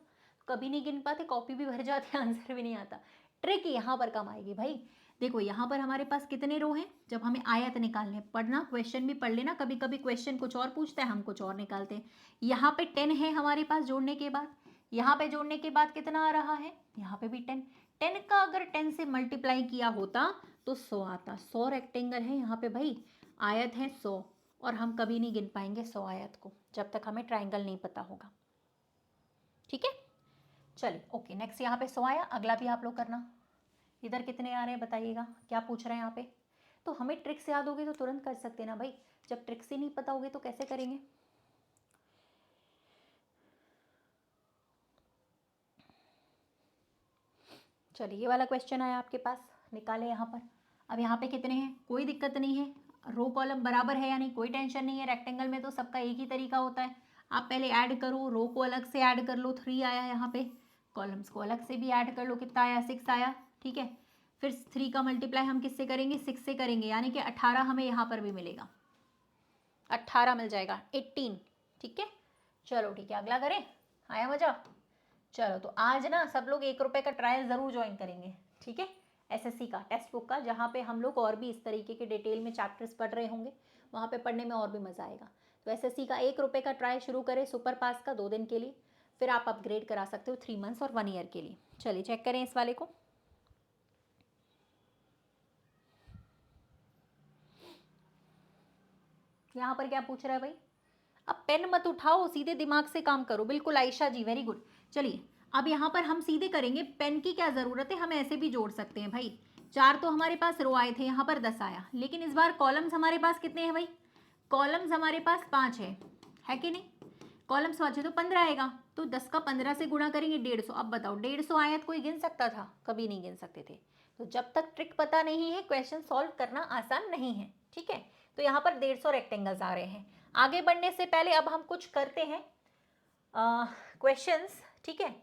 कभी नहीं गिन पाते, कॉपी भी भर जाती है, आंसर भी नहीं आता। ट्रिक यहाँ पर कम आएगी भाई। देखो यहाँ पर हमारे पास कितने रो हैं, जब हमें आयत निकालने, पढ़ना क्वेश्चन भी पढ़ लेना, कभी कभी क्वेश्चन कुछ और पूछता है, हम कुछ और निकालते हैं। यहाँ पे 10 है हमारे पास जोड़ने के बाद, यहाँ पे जोड़ने के बाद कितना आ रहा है, यहाँ पे भी 10। 10 का अगर 10 से मल्टीप्लाई किया होता तो 100 आता। 100 रेक्टेंगल है यहाँ पे भाई, आयत है 100, और हम कभी नहीं गिन पाएंगे 100 आयत को जब तक हमें ट्रायंगल नहीं पता होगा। ठीक है, चलिए ओके, नेक्स्ट यहाँ पे 100 आया, अगला भी आप लोग करना। इधर कितने आ रहे हैं बताइएगा, क्या पूछ रहे हैं यहाँ पे? तो हमें ट्रिक्स याद होगी तो तुरंत कर सकते हैं ना भाई, जब ट्रिक्स ही नहीं पता होगी तो कैसे करेंगे? चलिए ये वाला क्वेश्चन आया आपके पास, निकाले यहाँ पर। अब यहाँ पे कितने हैं, कोई दिक्कत नहीं है, रो कॉलम बराबर है या नहीं कोई टेंशन नहीं है, रेक्टेंगल में तो सबका एक ही तरीका होता है। आप पहले ऐड करो, रो को अलग से ऐड कर लो, 3 आया यहाँ पे, कॉलम्स को अलग से भी ऐड कर लो, कितना आया 6 आया। ठीक है, फिर 3 का मल्टीप्लाई हम किससे करेंगे, 6 से करेंगे, यानी कि 18 हमें यहाँ पर भी मिलेगा, 18 मिल जाएगा, 18। ठीक है, चलो ठीक है, अगला करें, आया मजा? चलो तो आज ना सब लोग 1 रुपये का ट्रायल ज़रूर ज्वाइन करेंगे। ठीक है, एसएससी का टेक्स्ट बुक का, जहाँ पे हम लोग और भी इस तरीके के डिटेल में चैप्टर्स पढ़ रहे होंगे, वहाँ पे पढ़ने में और भी मज़ा आएगा। तो एसएससी का 1 रुपये का ट्रायल शुरू करें सुपर पास का 2 दिन के लिए, फिर आप अपग्रेड करा सकते हो 3 मंथ्स और 1 ईयर के लिए। चलिए चेक करें इस वाले को। यहाँ पर क्या पूछ रहा है भाई, अब पेन मत उठाओ, सीधे दिमाग से काम करो। बिल्कुल आयशा जी, वेरी गुड। चलिए अब यहाँ पर हम सीधे करेंगे, पेन की क्या ज़रूरत है, हम ऐसे भी जोड़ सकते हैं भाई। 4 तो हमारे पास रो आए थे, यहाँ पर 10 आया, लेकिन इस बार कॉलम्स हमारे पास कितने हैं भाई, कॉलम्स हमारे पास 5 है कि नहीं? कॉलम्स 5 है तो 15 आएगा, तो 10 का 15 से गुणा करेंगे 150। अब बताओ 150 आयत कोई गिन सकता था? कभी नहीं गिन सकते थे। तो जब तक ट्रिक पता नहीं है क्वेश्चन सॉल्व करना आसान नहीं है। ठीक है, तो यहाँ पर 150 रेक्टेंगल्स आ रहे हैं। आगे बढ़ने से पहले अब हम कुछ करते हैं क्वेश्चंस, ठीक है,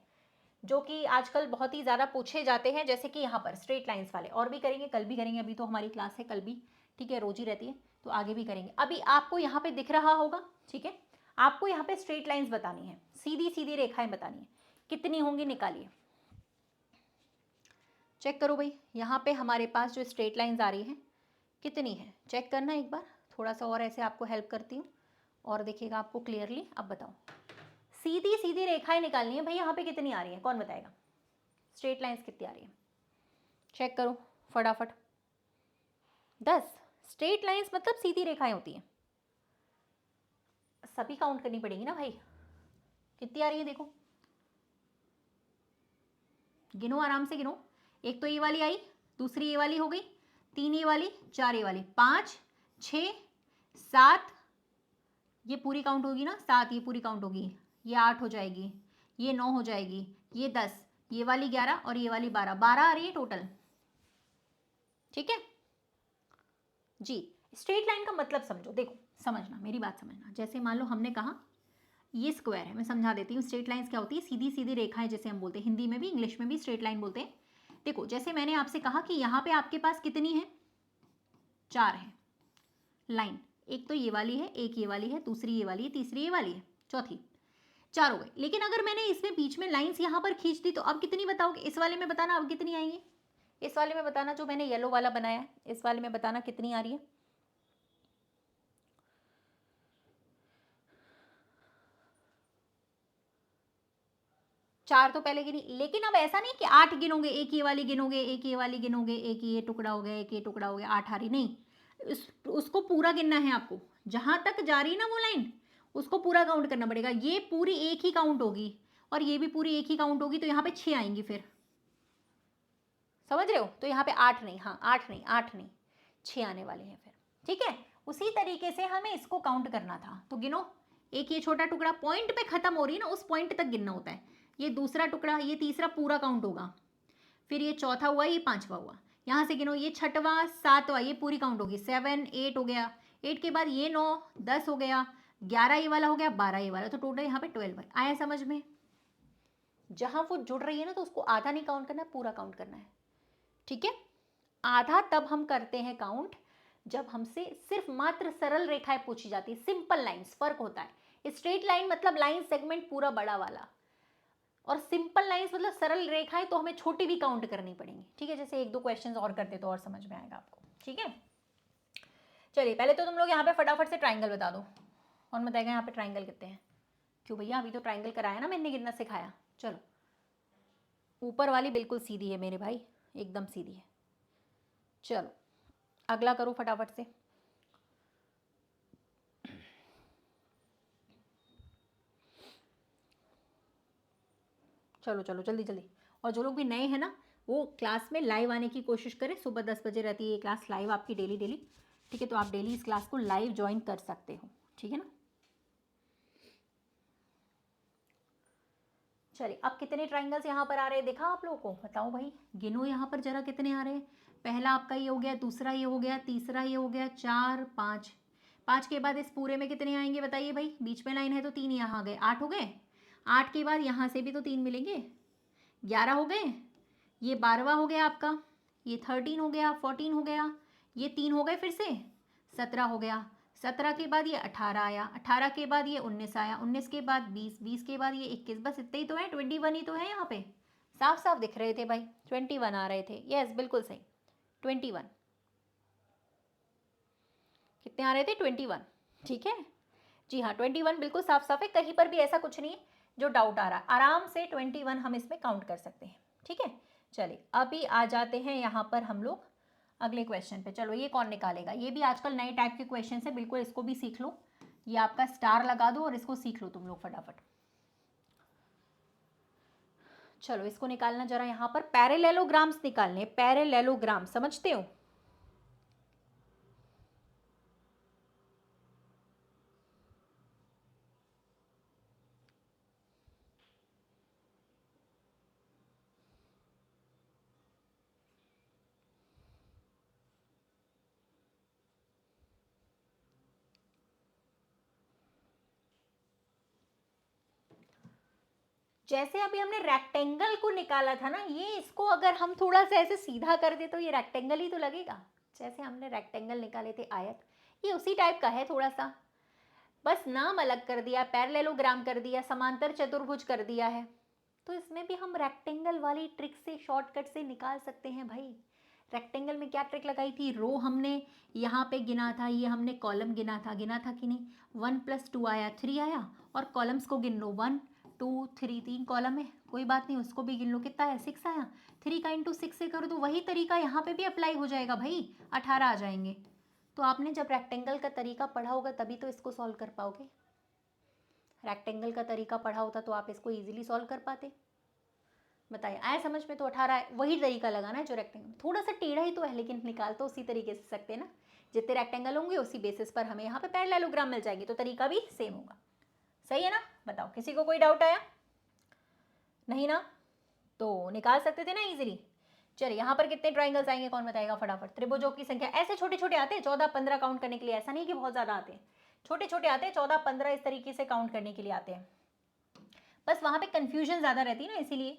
जो कि आजकल बहुत ही ज़्यादा पूछे जाते हैं, जैसे कि यहाँ पर स्ट्रेट लाइंस वाले, और भी करेंगे, कल भी करेंगे, अभी तो हमारी क्लास है कल भी, ठीक है, रोज ही रहती है, तो आगे भी करेंगे। अभी आपको यहाँ पे दिख रहा होगा, ठीक है, आपको यहाँ पे स्ट्रेट लाइंस बतानी है, सीधी सीधी रेखाएं बतानी है, कितनी होंगी निकालिए, चेक करो भाई। यहाँ पे हमारे पास जो स्ट्रेट लाइंस आ रही हैं कितनी है, चेक करना एक बार, थोड़ा सा और ऐसे आपको हेल्प करती हूँ और देखिएगा आपको क्लियरली। अब बताओ, सीधी सीधी रेखाएं निकालनी है भाई, यहाँ पे कितनी आ रही है, कौन बताएगा? स्ट्रेट लाइंस कितनी आ रही है, चेक करो फटाफट। 10 स्ट्रेट लाइंस मतलब सीधी रेखाएं होती हैं, सभी काउंट करनी पड़ेगी ना भाई, कितनी आ रही है देखो, गिनो आराम से गिनो। एक तो ये वाली आई, दूसरी ये वाली हो गई, 3 ये वाली, 4 ये वाली, 5 6 7, ये पूरी काउंट होगी ना, 7 ये पूरी काउंट होगी, ये 8 हो जाएगी, ये 9 हो जाएगी, ये 10, ये वाली 11 और ये वाली 12, 12 आ रही है टोटल। ठीक है जी, स्ट्रेट लाइन का मतलब समझो, देखो समझना, मेरी बात समझना। जैसे मान लो हमने कहा ये स्क्वायर है, मैं समझा देती हूँ। स्ट्रेट लाइंस क्या होती है, सीधी सीधी रेखाएं, जैसे हम बोलते हैं, हिंदी में भी इंग्लिश में भी स्ट्रेट लाइन बोलते हैं। देखो जैसे मैंने आपसे कहा कि यहाँ पे आपके पास कितनी है, 4 है लाइन, एक तो ये वाली है, एक ये वाली है, दूसरी ये वाली है, तीसरी ये वाली है, चौथी, 4 हो गए। लेकिन अगर मैंने इसमें बीच में लाइंस यहाँ पर खींच दी तो अब कितनी बताओगे? इस वाले में बताना अब कितनी आएंगी, इस वाले में बताना, जो मैंने येलो वाला बनाया है इस वाले में बताना कितनी आ रही है। चार तो पहले गिनी, लेकिन अब ऐसा नहीं कि 8 गिनोगे, एक ये वाली गिनोगे, एक ये वाली गिनोगे, एक ये टुकड़ा हो गया, एक ये टुकड़ा हो गया, 8 आ रही नहीं, उसको पूरा गिनना है आपको, जहां तक जा रही ना वो लाइन उसको पूरा काउंट करना पड़ेगा। ये पूरी एक ही काउंट होगी और ये भी पूरी एक ही काउंट होगी, तो यहाँ पे 6 आएंगी, फिर समझ रहे हो? तो यहाँ पे 8 नहीं, हाँ 8 नहीं, 8 नहीं, 6 आने वाले हैं फिर। ठीक है, उसी तरीके से हमें इसको काउंट करना था, तो गिनो। एक ये छोटा टुकड़ा पॉइंट पे खत्म हो रही है ना, उस पॉइंट तक गिनना होता है। ये दूसरा टुकड़ा, ये तीसरा पूरा काउंट होगा, फिर ये चौथा हुआ, ये पांचवा हुआ, यहाँ से गिनो, ये छठवां सातवां, ये पूरी काउंट होगी, 7 8 हो गया, 8 के बाद ये 9 10 हो गया, 11 ये वाला हो गया, 12 ये वाला, तो टोटल यहाँ पे 12 है। आया समझ में? जहां वो जुड़ रही है ना तो उसको आधा नहीं काउंट करना है, पूरा काउंट करना है, ठीक है? आधा तब हम करते हैं काउंट जब हमसे सिर्फ मात्र सरल रेखाएं पूछी जाती है, सिंपल लाइंस, फर्क होता है। स्ट्रेट लाइन मतलब लाइन सेगमेंट पूरा बड़ा वाला, और सिंपल लाइंस मतलब सरल रेखाएं, तो हमें छोटी भी काउंट करनी पड़ेंगी, ठीक है? जैसे 1-2 क्वेश्चंस और करते तो और समझ में आएगा आपको, ठीक है? चलिए पहले तो तुम लोग यहाँ पे फटाफट से ट्राइंगल बता दो। कौन बताएगा यहाँ पे ट्राइंगल कितने हैं? क्यों भैया, अभी तो ट्राइंगल कराया ना मैंने, गिनना सिखाया। चलो, ऊपर वाली बिल्कुल सीधी है मेरे भाई, एकदम सीधी है। चलो अगला करो फटाफट से। चलो चलो जल्दी जल्दी। और जो लोग भी नए हैं ना, वो क्लास में लाइव आने की कोशिश करें। सुबह 10 बजे रहती है ये क्लास लाइव आपकी, डेली डेली, ठीक है? तो आप डेली इस क्लास को लाइव ज्वाइन कर सकते हो, ठीक है ना? चलिए, अब कितने ट्राइंगल्स यहाँ पर आ रहे हैं देखा आप लोगों को? बताओ भाई, गिनो यहाँ पर जरा कितने आ रहे हैं। पहला आपका ये हो गया, दूसरा ये हो गया, तीसरा ये हो गया, 4 5। 5 के बाद इस पूरे में कितने आएंगे बताइए भाई? बीच में लाइन है तो 3 यहाँ आ गए, 8 हो गए। 8 के बाद यहाँ से भी तो 3 मिलेंगे, 11 हो गए। ये 12वां हो गया आपका, ये 13 हो गया, 14 हो गया, ये 3 हो गए फिर से, 17 हो गया। 17 के बाद ये 18 आया, 18 के बाद ये 19 आया, 19 के बाद 20, 20 के बाद ये 21। बस इतने ही तो है, 21 ही तो है यहाँ पे। साफ साफ दिख रहे थे भाई, 21 आ रहे थे। यस बिल्कुल सही, 21। कितने आ रहे थे? 21, ठीक है जी हाँ, 21 बिल्कुल साफ साफ है, कहीं पर भी ऐसा कुछ नहीं है जो डाउट आ रहा है। आराम से 21 हम इसमें काउंट कर सकते हैं, ठीक है? चलिए अभी आ जाते हैं यहाँ पर हम लोग अगले क्वेश्चन पे। चलो ये कौन निकालेगा? ये भी आजकल नए टाइप के क्वेश्चन है, बिल्कुल इसको भी सीख लो। ये आपका स्टार लगा दो और इसको सीख लो तुम लोग फटाफट। चलो इसको निकालना जरा, यहाँ पर पैरेललोग्राम्स निकालने, पैरेललोग्राम समझते हो? जैसे अभी हमने रेक्टेंगल को निकाला था ना, ये इसको अगर हम थोड़ा सा ऐसे सीधा कर दे तो ये रेक्टेंगल ही तो लगेगा। जैसे हमने रेक्टेंगल निकाले थे आयत, ये उसी टाइप का है थोड़ा सा, बस नाम अलग कर दिया, पैरेललोग्राम कर दिया, समांतर चतुर्भुज कर दिया है। तो इसमें भी हम रेक्टेंगल वाली ट्रिक से, शॉर्टकट से निकाल सकते हैं भाई। रेक्टेंगल में क्या ट्रिक लगाई थी? रो हमने यहाँ पे गिना था, ये हमने कॉलम गिना था कि नहीं? 1 + 2 आया, 3 आया, और कॉलम्स को गिन लो, 1 2 3, 3 कॉलम है, कोई बात नहीं, उसको भी गिन लो, कितना है? 6 आया। 3 का इंटू 6 से करो तो वही तरीका यहाँ पे भी अप्लाई हो जाएगा भाई, 18 आ जाएंगे। तो आपने जब रेक्टेंगल का तरीका पढ़ा होगा तभी तो इसको सॉल्व कर पाओगे। रेक्टेंगल का तरीका पढ़ा होता तो आप इसको इजीली सॉल्व कर पाते। बताइए, आए समझ में? तो 18 है, वही तरीका लगाना है जो रेक्टेंगल, थोड़ा सा टेढ़ा ही तो है लेकिन निकाल तो उसी तरीके से सकते हैं ना। जितने रेक्टेंगल होंगे उसी बेसिस पर हमें यहाँ पे पैरेललोग्राम मिल जाएगी, तो तरीका भी सेम होगा। सही है ना? बताओ, किसी को कोई डाउट आया? नहीं ना? तो निकाल सकते थे ना इजीली। चलिए यहाँ पर कितने ट्राइंगल्स आएंगे कौन बताएगा फटाफट? त्रिभुजों की संख्या ऐसे छोटे छोटे आते हैं, 14 15 काउंट करने के लिए, ऐसा नहीं कि बहुत ज्यादा आते हैं, छोटे छोटे आते हैं, 14 15 इस तरीके से काउंट करने के लिए आते हैं। बस वहां पे कंफ्यूजन ज्यादा रहती है ना, इसीलिए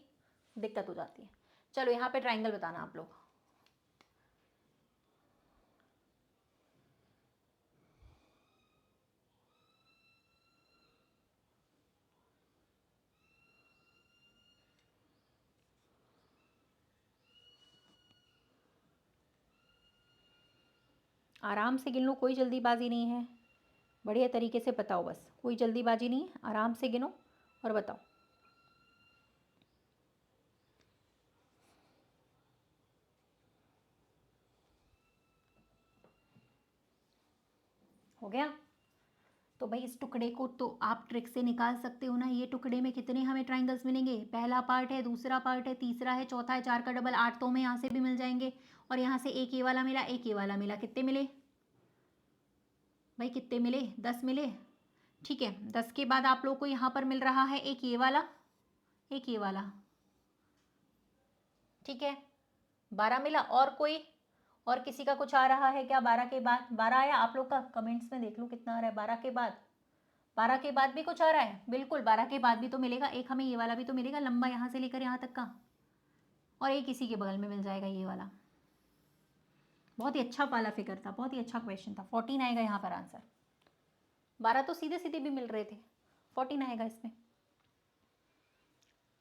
दिक्कत हो जाती है। चलो यहाँ पे ट्राइंगल बताना आप लोग। आराम से गिन लो, कोई जल्दीबाजी नहीं है, बढ़िया तरीके से बताओ, बस कोई जल्दीबाजी नहीं है, आराम से गिनो और बताओ। हो गया? तो भाई इस टुकड़े को तो आप ट्रिक से निकाल सकते हो ना। ये टुकड़े में कितने हमें ट्राइंगल्स मिलेंगे? पहला पार्ट है, दूसरा पार्ट है, तीसरा है, चौथा है, 4 का डबल 8, तो हमें यहाँ से भी मिल जाएंगे, और यहाँ से एक ये वाला मिला, एक ये वाला मिला, कितने मिले भाई? कितने मिले? 10 मिले, ठीक है। 10 के बाद आप लोग को यहाँ पर मिल रहा है एक ये वाला, एक ये वाला, ठीक है, 12 मिला। और कोई, और किसी का कुछ आ रहा है क्या 12 के बाद? 12 आया आप लोग का? कमेंट्स में देख लो कितना आ रहा है 12 के बाद। 12 के बाद भी कुछ आ रहा है? बिल्कुल 12 के बाद भी तो मिलेगा। एक हमें ये वाला भी तो मिलेगा, लंबा यहाँ से लेकर यहाँ तक का, और एक इसी के बगल में मिल जाएगा ये वाला। बहुत ही अच्छा वाला फिगर था, बहुत ही अच्छा क्वेश्चन था। 14 आएगा यहाँ पर आंसर। 12 तो सीधे सीधे भी मिल रहे थे, 14 आएगा इसमें।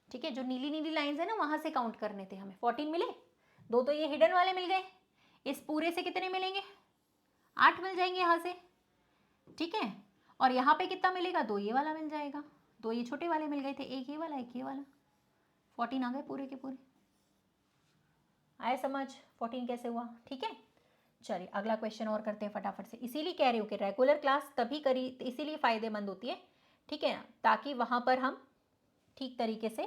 ठीक है, जो नीली नीली लाइंस है ना वहां से काउंट करने थे हमें। 14 मिले, 2 तो ये हिडन वाले मिल गए। इस पूरे से कितने मिलेंगे? 8 मिल जाएंगे यहाँ से। ठीक है, और यहाँ पे कितना मिलेगा? 2 ये वाला मिल जाएगा, 2 ये छोटे वाले मिल गए थे, एक ये वाला एक ये वाला। 14 आ गए पूरे के पूरे। आए समझ 14 कैसे हुआ? ठीक है, चलिए अगला क्वेश्चन और करते हैं फटाफट से। इसीलिए कह रही हूँ कि रेगुलर क्लास तभी करी, इसीलिए फ़ायदेमंद होती है, ठीक है ना, ताकि वहाँ पर हम ठीक तरीके से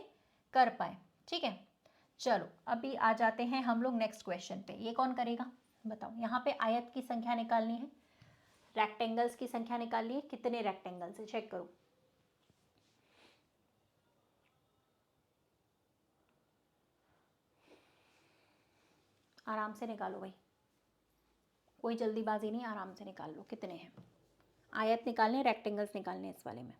कर पाए। ठीक है, चलो अभी आ जाते हैं हम लोग नेक्स्ट क्वेश्चन पे। ये कौन करेगा बताओ? यहाँ पे आयत की संख्या निकालनी है, रेक्टेंगल्स की संख्या निकालनी है। कितने रेक्टेंगल्स है चेक करो। आराम से निकालो भाई, कोई जल्दीबाजी नहीं, आराम से निकाल लो। कितने हैं? आयत निकालने, रेक्टेंगल्स निकालने इस वाले में।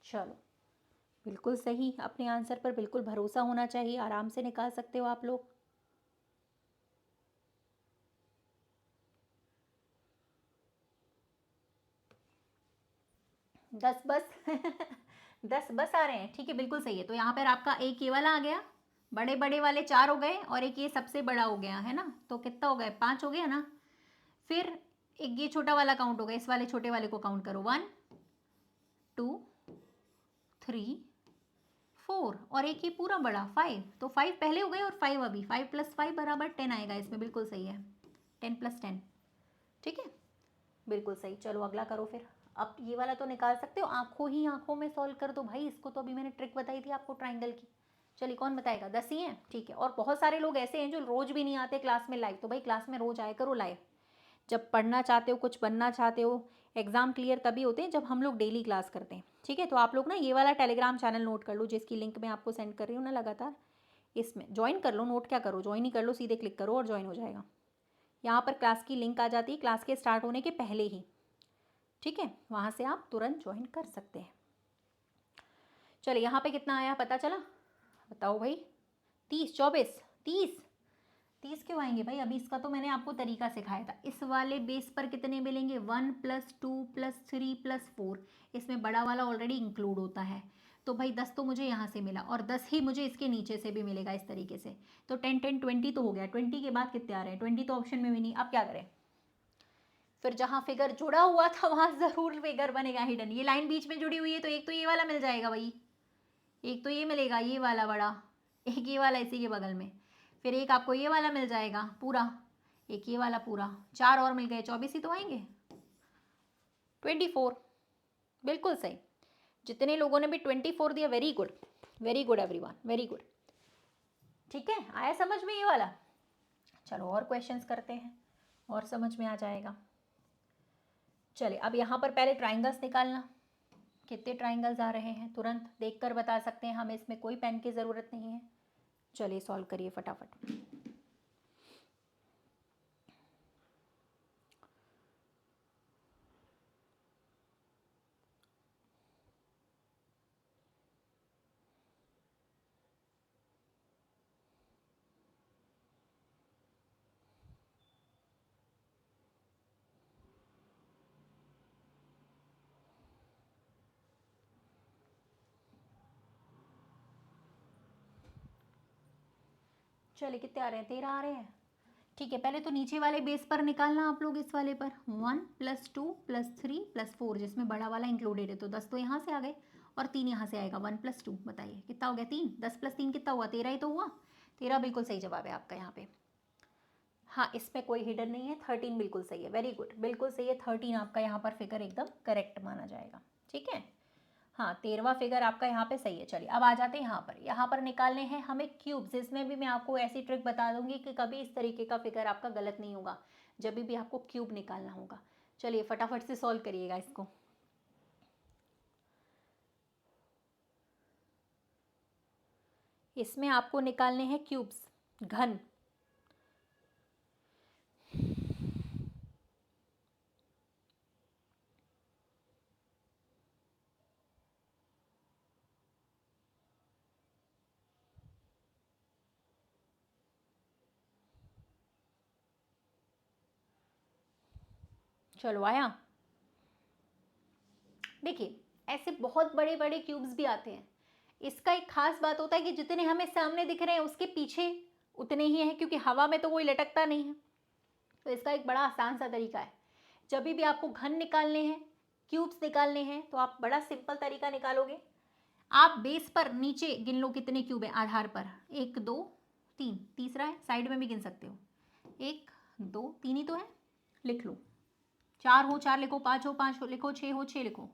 चलो बिल्कुल सही, अपने आंसर पर बिल्कुल भरोसा होना चाहिए, आराम से निकाल सकते हो आप लोग। 10 बस 10 बस आ रहे हैं, ठीक है बिल्कुल सही है। तो यहाँ पर आपका एक ये वाला आ गया, बड़े बड़े वाले 4 हो गए, और एक ये सबसे बड़ा हो गया है ना, तो कितना हो गया? 5 हो गया ना। फिर एक ये छोटा वाला काउंट हो गया, इस वाले छोटे वाले को काउंट करो। 1 2 3 4, और एक ये पूरा बड़ा 5, तो 5 पहले हो गए और 5 अभी। 5 + 5 बराबर 10 आएगा इसमें, बिल्कुल सही है। 10 + 10, ठीक है बिल्कुल सही। चलो अगला करो फिर। अब ये वाला तो निकाल सकते हो, आंखों में सॉल्व कर दो भाई इसको। तो अभी मैंने ट्रिक बताई थी आपको ट्राइंगल की। चलिए कौन बताएगा? 10 ही हैं, ठीक है। और बहुत सारे लोग ऐसे हैं जो रोज भी नहीं आते क्लास में लाइव, तो भाई क्लास में रोज आया करो लाइव। जब पढ़ना चाहते हो, कुछ बनना चाहते हो, एग्जाम क्लियर तभी होते हैं जब हम लोग डेली क्लास करते हैं। ठीक है, तो आप लोग ना ये वाला टेलीग्राम चैनल नोट कर लो, जिसकी लिंक मैं आपको सेंड कर रही हूँ ना लगातार, इसमें ज्वाइन कर लो। नोट क्या करो, ज्वाइन ही कर लो, सीधे क्लिक करो और ज्वाइन हो जाएगा। यहाँ पर क्लास की लिंक आ जाती है क्लास के स्टार्ट होने के पहले ही। ठीक है, वहाँ से आप तुरंत ज्वाइन कर सकते हैं। चलिए यहाँ पे कितना आया पता चला? बताओ भाई। 30 24 30 30 क्यों आएंगे भाई? अभी इसका तो मैंने आपको तरीका सिखाया था। इस वाले बेस पर कितने मिलेंगे? 1 + 2 + 3 + 4, इसमें बड़ा वाला ऑलरेडी इंक्लूड होता है। तो भाई 10 तो मुझे यहाँ से मिला, और 10 ही मुझे इसके नीचे से भी मिलेगा इस तरीके से। तो 10 10 20 तो हो गया। 20 के बाद कितने आ रहे हैं? 20 तो ऑप्शन में भी नहीं। अब क्या करें? फिर जहाँ फिगर जुड़ा हुआ था वहाँ ज़रूर फिगर बनेगा हिडन। ये लाइन बीच में जुड़ी हुई है, तो एक तो ये वाला मिल जाएगा भाई, एक तो ये मिलेगा ये वाला बड़ा, एक ये वाला इसी के बगल में, फिर एक आपको ये वाला मिल जाएगा पूरा, एक ये वाला पूरा, 4 और मिल गए, 24 ही तो आएंगे। 24, बिल्कुल सही। जितने लोगों ने भी 24 दिया, very good, very good everyone, very good. ठीक है, आया समझ में ये वाला? चलो और क्वेश्चंस करते हैं, और समझ में आ जाएगा। चलिए अब यहाँ पर पहले ट्राइंगल्स निकालना। कितने ट्राइंगल्स आ रहे हैं तुरंत देखकर बता सकते हैं, हमें इसमें कोई पेन की ज़रूरत नहीं है। चलिए सॉल्व करिए फटाफट। चलिए कितने आ रहे हैं? 13 आ रहे हैं। ठीक है, पहले तो नीचे वाले बेस पर निकालना आप लोग, इस वाले पर 1 + 2 + 3 + 4, जिसमें बड़ा वाला इंक्लूडेड है। तो 10 तो यहाँ से आ गए, और 3 यहाँ से आएगा। 1 + 2 बताइए कितना हो गया? 3। 10 + 3 कितना हुआ? 13 ही तो हुआ। 13 बिल्कुल सही जवाब है आपका यहाँ पे। हाँ, इसमें कोई हिडन नहीं है। 13 बिल्कुल सही है, वेरी गुड, बिल्कुल सही है। 13 आपका यहाँ पर फिगर एकदम करेक्ट माना जाएगा। ठीक है, हाँ 13वां फिगर आपका यहाँ पे सही है। चलिए अब आ जाते हैं यहाँ पर निकालने हैं हमें क्यूब्स। इसमें भी मैं आपको ऐसी ट्रिक बता दूंगी कि कभी इस तरीके का फिगर आपका गलत नहीं होगा जब भी आपको क्यूब निकालना होगा। चलिए फटाफट से सॉल्व करिएगा इसको। इसमें आपको निकालने हैं क्यूब्स, घन। चलो आया। देखिए ऐसे बहुत बड़े बड़े क्यूब्स भी आते हैं। इसका एक खास बात होता है कि जितने हमें सामने दिख रहे हैं उसके पीछे उतने ही हैं, क्योंकि हवा में तो कोई लटकता नहीं है। तो इसका एक बड़ा आसान सा तरीका है। जब भी आपको घन निकालने हैं, क्यूब्स निकालने हैं, तो आप बड़ा सिंपल तरीका निकालोगे। आप बेस पर नीचे गिन लो कितने क्यूब है आधार पर। 1 2 3, तीसरा है, साइड में भी गिन सकते हो। 1 2 3 ही तो है, लिख लो। 4 हो 4 लिखो, 5 हो 5 लिखो, 6 हो 6 लिखो।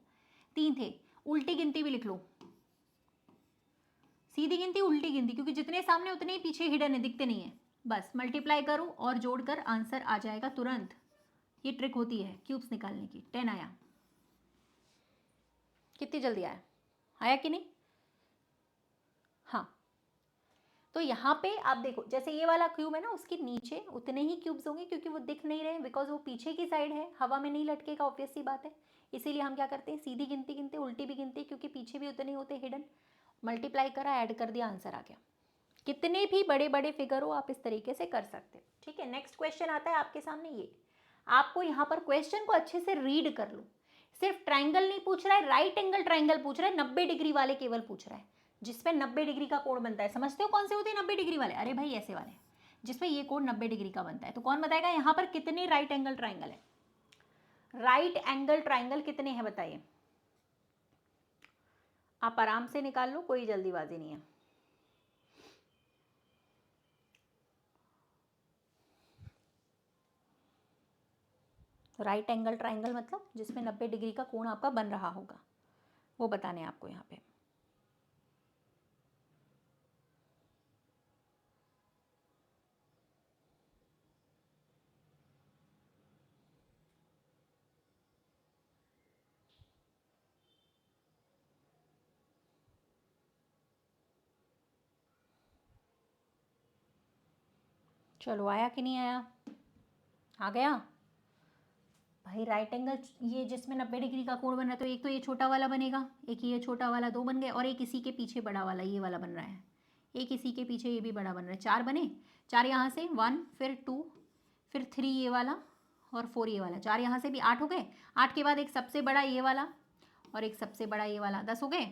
3 थे, उल्टी गिनती भी लिख लो। सीधी गिनती उल्टी गिनती, क्योंकि जितने सामने उतने ही पीछे हिडन है, दिखते नहीं है। बस मल्टीप्लाई करो और जोड़कर आंसर आ जाएगा तुरंत। ये ट्रिक होती है क्यूब्स निकालने की। 10 आया। कितनी जल्दी आया, आया कि नहीं? हाँ तो यहाँ पे आप देखो, जैसे ये वाला क्यूब है ना, उसके नीचे उतने ही क्यूब्स होंगे, क्योंकि वो दिख नहीं रहे, बिकॉज वो पीछे की साइड है, हवा में नहीं लटकेगा, ऑब्वियस सी बात है। इसीलिए हम क्या करते हैं, सीधी गिनती गिनते, उल्टी भी गिनते, क्योंकि पीछे भी उतने ही होते हिडन। मल्टीप्लाई करा, ऐड कर दिया, आंसर आ गया। कितने भी बड़े बड़े फिगर हो आप इस तरीके से कर सकते हो। ठीक है, नेक्स्ट क्वेश्चन आता है आपके सामने। ये आपको यहाँ पर क्वेश्चन को अच्छे से रीड कर लो। सिर्फ ट्राइंगल नहीं पूछ रहा है, राइट एंगल ट्राइंगल पूछ रहा है, 90 डिग्री वाले केवल पूछ रहा है, जिसपे 90 डिग्री का कोण बनता है। समझते हो कौन से होते हैं 90 डिग्री वाले? अरे भाई ऐसे वाले, जिसपे ये कोण 90 डिग्री का बनता है। तो कौन बताएगा यहाँ पर कितने राइट एंगल ट्राइंगल है? राइट एंगल ट्राइंगल कितने हैं बताइए। आप आराम से निकाल लो, कोई जल्दीबाजी नहीं है। राइट एंगल ट्राइंगल मतलब जिसमें 90 डिग्री का कोण आपका बन रहा होगा, वो बताने हैं आपको यहाँ पे। चलो आया कि नहीं आया? आ गया भाई। राइट एंगल ये जिसमें 90 डिग्री का कोण बन रहा है, तो एक तो ये छोटा वाला बनेगा, एक ये छोटा वाला, 2 बन गए, और एक इसी के पीछे बड़ा वाला ये वाला बन रहा है, एक इसी के पीछे ये भी बड़ा बन रहा है। 4 बने, 4 यहाँ से 1, फिर 2, फिर 3 ये वाला, और 4 ये वाला। 4 यहाँ से भी 8 हो गए। 8 के बाद एक सबसे बड़ा ये वाला और एक सबसे बड़ा ये वाला, 10 हो गए।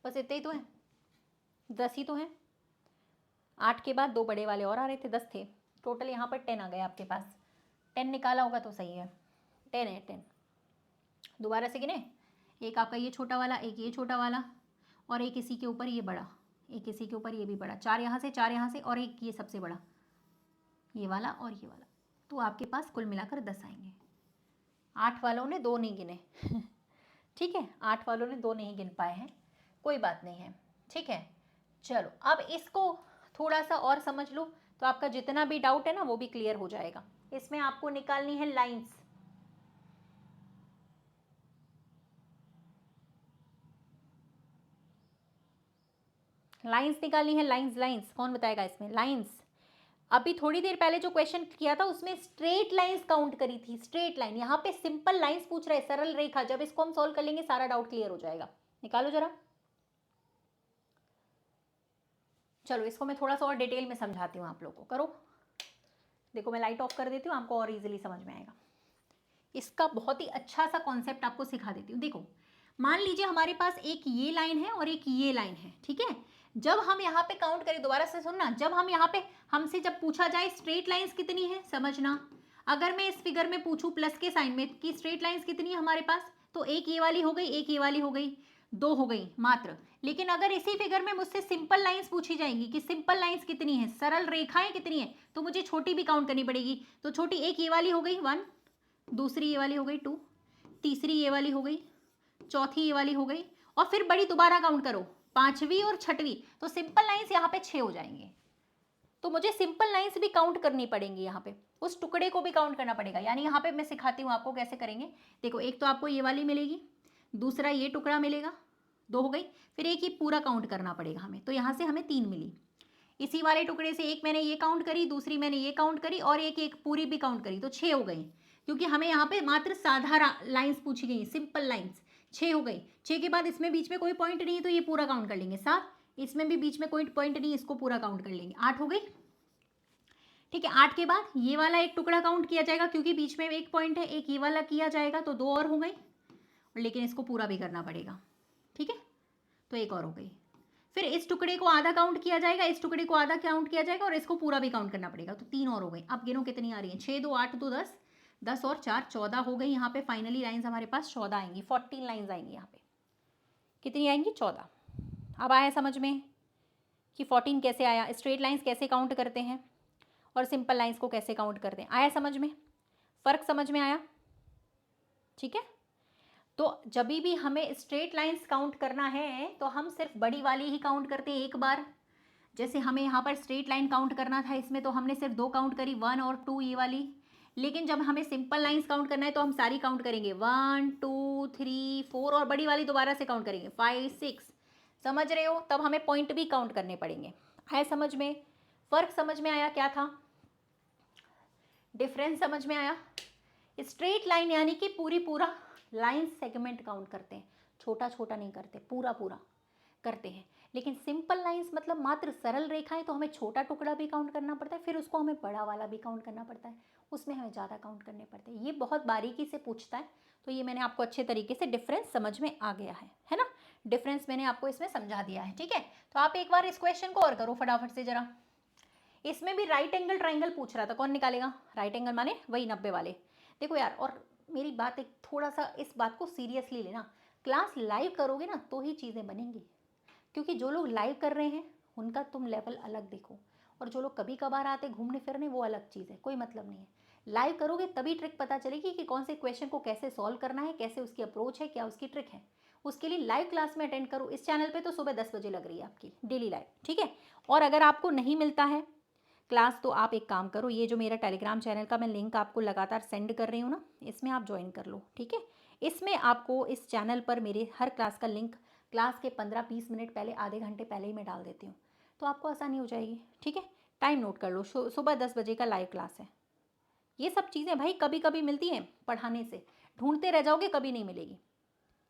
बस इतने ही तो है, 10 ही तो है। 8 के बाद 2 बड़े वाले और आ रहे थे, 10 थे टोटल। यहाँ पर 10 आ गए आपके पास। 10 निकाला होगा तो सही है, 10 है 10। दोबारा से गिने, एक आपका ये छोटा वाला, एक ये छोटा वाला, और एक इसी के ऊपर ये बड़ा, एक इसी के ऊपर ये भी बड़ा। 4 यहाँ से, 4 यहाँ से, और एक ये सबसे बड़ा ये वाला और ये वाला। तो आपके पास कुल मिलाकर 10 आएंगे। 8 वालों ने 2 नहीं गिने ठीक है, 8 वालों ने 2 नहीं गिन पाए हैं, कोई बात नहीं है। ठीक है, चलो अब इसको थोड़ा सा और समझ लो, तो आपका जितना भी डाउट है ना वो भी क्लियर हो जाएगा। इसमें आपको निकालनी है लाइंस। लाइंस निकालनी है, लाइंस लाइंस। कौन बताएगा इसमें लाइंस? अभी थोड़ी देर पहले जो क्वेश्चन किया था उसमें स्ट्रेट लाइंस काउंट करी थी, स्ट्रेट लाइन। यहाँ पे सिंपल लाइंस पूछ रहे हैं, सरल रेखा। जब इसको हम सॉल्व कर लेंगे सारा डाउट क्लियर हो जाएगा। निकालो जरा। चलो इसको मैं थोड़ा सा और डिटेल में समझाती हूँ आप लोगों को। करो, देखो मैं लाइट ऑफ कर देती हूँ, आपको और इजीली समझ में आएगा। इसका बहुत ही अच्छा सा कॉन्सेप्ट आपको सिखा देती हूँ। देखो मान लीजिए हमारे पास एक ये लाइन है और एक ये लाइन है, ठीक है। जब हम यहाँ पे काउंट करें, दोबारा से सुनना, जब हम यहाँ पे हमसे जब पूछा जाए स्ट्रेट लाइंस कितनी है, समझना। अगर मैं इस फिगर में पूछूं प्लस के साइन में कि स्ट्रेट लाइंस कितनी है हमारे पास, तो एक ये वाली हो गई, एक ये वाली हो गई, 2 हो गई मात्र। लेकिन अगर इसी फिगर में मुझसे सिंपल लाइंस पूछी जाएंगी कि सिंपल लाइंस कितनी है, सरल रेखाएं कितनी है, तो मुझे छोटी भी काउंट करनी पड़ेगी। तो छोटी एक ये वाली हो गई 1, दूसरी ये वाली हो गई 2, तीसरी ये वाली हो गई, चौथी ये वाली हो गई, और फिर बड़ी दोबारा काउंट करो, 5वीं और 6वीं, तो सिंपल लाइंस यहाँ पे 6 हो जाएंगे। तो मुझे सिंपल लाइंस भी काउंट करनी पड़ेंगी, यहाँ पे उस टुकड़े को भी काउंट करना पड़ेगा। यानी यहाँ पे मैं सिखाती हूँ आपको कैसे करेंगे। देखो, एक तो आपको ये वाली मिलेगी, दूसरा ये टुकड़ा मिलेगा, 2 हो गई, फिर एक ही पूरा काउंट करना पड़ेगा हमें, तो यहाँ से हमें 3 मिली। इसी वाले टुकड़े से एक मैंने ये काउंट करी, दूसरी मैंने ये काउंट करी, और एक पूरी भी काउंट करी, तो 6 हो गई। क्योंकि हमें यहाँ पे मात्र साधारण लाइंस पूछी गई, सिंपल लाइंस, 6 हो गई। 6 के बाद इसमें बीच में कोई पॉइंट नहीं है तो ये पूरा काउंट कर लेंगे। 7, इसमें भी बीच में कोई पॉइंट नहीं, इसको पूरा काउंट कर लेंगे। 8 हो गई, ठीक है। 8 के बाद ये वाला एक टुकड़ा काउंट किया जाएगा, क्योंकि बीच में एक पॉइंट है, एक ये वाला किया जाएगा, तो 2 और हो गई, लेकिन इसको पूरा भी करना पड़ेगा, ठीक है, तो एक और हो गई। फिर इस टुकड़े को आधा काउंट किया जाएगा, इस टुकड़े को आधा काउंट किया जाएगा, और इसको पूरा भी काउंट करना पड़ेगा, तो 3 और हो गई। अब गिनो कितनी आ रही है, 6 2 8 2 10, 10 और 4 14 हो गई। यहाँ पे फाइनली लाइंस हमारे पास 14 आएंगी, 14 लाइंस आएंगी। यहाँ पे कितनी आएंगी, 14। अब आया समझ में कि 14 कैसे आया, स्ट्रेट लाइंस कैसे काउंट करते हैं और सिंपल लाइंस को कैसे काउंट करते हैं। आया समझ में, फ़र्क समझ में आया, ठीक है। तो जब भी हमें स्ट्रेट लाइंस काउंट करना है तो हम सिर्फ बड़ी वाली ही काउंट करते हैं एक बार। जैसे हमें यहाँ पर स्ट्रेट लाइन काउंट करना था, इसमें तो हमने सिर्फ 2 काउंट करी, 1 और 2 ये वाली। लेकिन जब हमें सिंपल लाइंस काउंट करना है तो हम सारी काउंट करेंगे, 1 2 3 4, और बड़ी वाली दोबारा से काउंट करेंगे, 5 6। समझ रहे हो, तब हमें पॉइंट भी काउंट करने पड़ेंगे। आया समझ में, फ़र्क समझ में आया, क्या था डिफरेंस समझ में आया। स्ट्रेट लाइन यानी कि पूरा लाइन सेगमेंट काउंट करते हैं, छोटा छोटा नहीं करते, पूरा करते हैं। लेकिन सिंपल लाइंस मतलब मात्र सरल रेखाएं, तो हमें छोटा टुकड़ा भी काउंट करना पड़ता है, फिर उसको हमें बड़ा वाला भी काउंट करना पड़ता है, उसमें हमें ज़्यादा काउंट करने पड़ते हैं। ये बहुत बारीकी से पूछता है, तो ये मैंने आपको अच्छे तरीके से डिफरेंस समझ में आ गया है ना। डिफरेंस मैंने आपको इसमें समझा दिया है, ठीक है। तो आप एक बार इस क्वेश्चन को और करो फटाफट से जरा। इसमें भी राइट एंगल ट्राइंगल पूछ रहा था, कौन निकालेगा? राइट एंगल माने वही 90 वाले। देखो यार, और मेरी बात एक थोड़ा सा इस बात को सीरियसली लेना, क्लास लाइव करोगे ना तो ही चीज़ें बनेंगी। क्योंकि जो लोग लाइव कर रहे हैं उनका तुम लेवल अलग देखो, और जो लोग कभी कभार आते घूमने फिरने वो अलग चीज़ है, कोई मतलब नहीं है। लाइव करोगे तभी ट्रिक पता चलेगी कि कौन से क्वेश्चन को कैसे सॉल्व करना है, कैसे उसकी अप्रोच है, क्या उसकी ट्रिक है। उसके लिए लाइव क्लास में अटेंड करो। इस चैनल पे तो सुबह 10 बजे लग रही है आपकी डेली लाइव, ठीक है। और अगर आपको नहीं मिलता है क्लास तो आप एक काम करो, ये जो मेरा टेलीग्राम चैनल का मैं लिंक आपको लगातार सेंड कर रही हूँ ना, इसमें आप ज्वाइन कर लो, ठीक है। इसमें आपको इस चैनल पर मेरे हर क्लास का लिंक क्लास के 15-20 मिनट पहले, आधे घंटे पहले ही मैं डाल देती हूँ, तो आपको आसानी हो जाएगी, ठीक है। टाइम नोट कर लो, सुबह 10 बजे का लाइव क्लास है। ये सब चीज़ें भाई कभी कभी मिलती हैं पढ़ाने से, ढूंढते रह जाओगे कभी नहीं मिलेगी,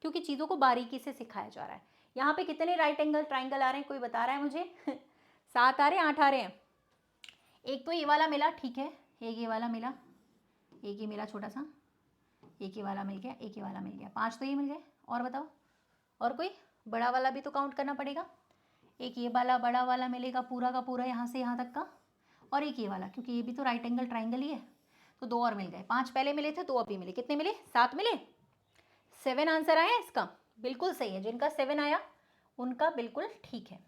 क्योंकि चीज़ों को बारीकी से सिखाया जा रहा है। यहाँ पे कितने राइट एंगल ट्राइंगल आ रहे हैं, कोई बता रहा है मुझे? 7 आ रहे हैं, 8 आ रहे हैं? एक तो ये वाला मिला, ठीक है, एक ये वाला मिला, एक ये मिला छोटा सा, एक ये वाला मिल गया, एक ये वाला मिल गया, 5 तो ये मिल गए। और बताओ, और कोई? बड़ा वाला भी तो काउंट करना पड़ेगा। एक ये वाला बड़ा वाला मिलेगा पूरा का पूरा, यहाँ से यहाँ तक का, और एक ये वाला, क्योंकि ये भी तो राइट एंगल ट्राइंगल ही है, तो 2 और मिल गए। 5 पहले मिले थे, 2 अभी मिले, कितने मिले? 7 मिले। 7 आंसर आया इसका, बिल्कुल सही है। जिनका 7 आया उनका बिल्कुल ठीक है।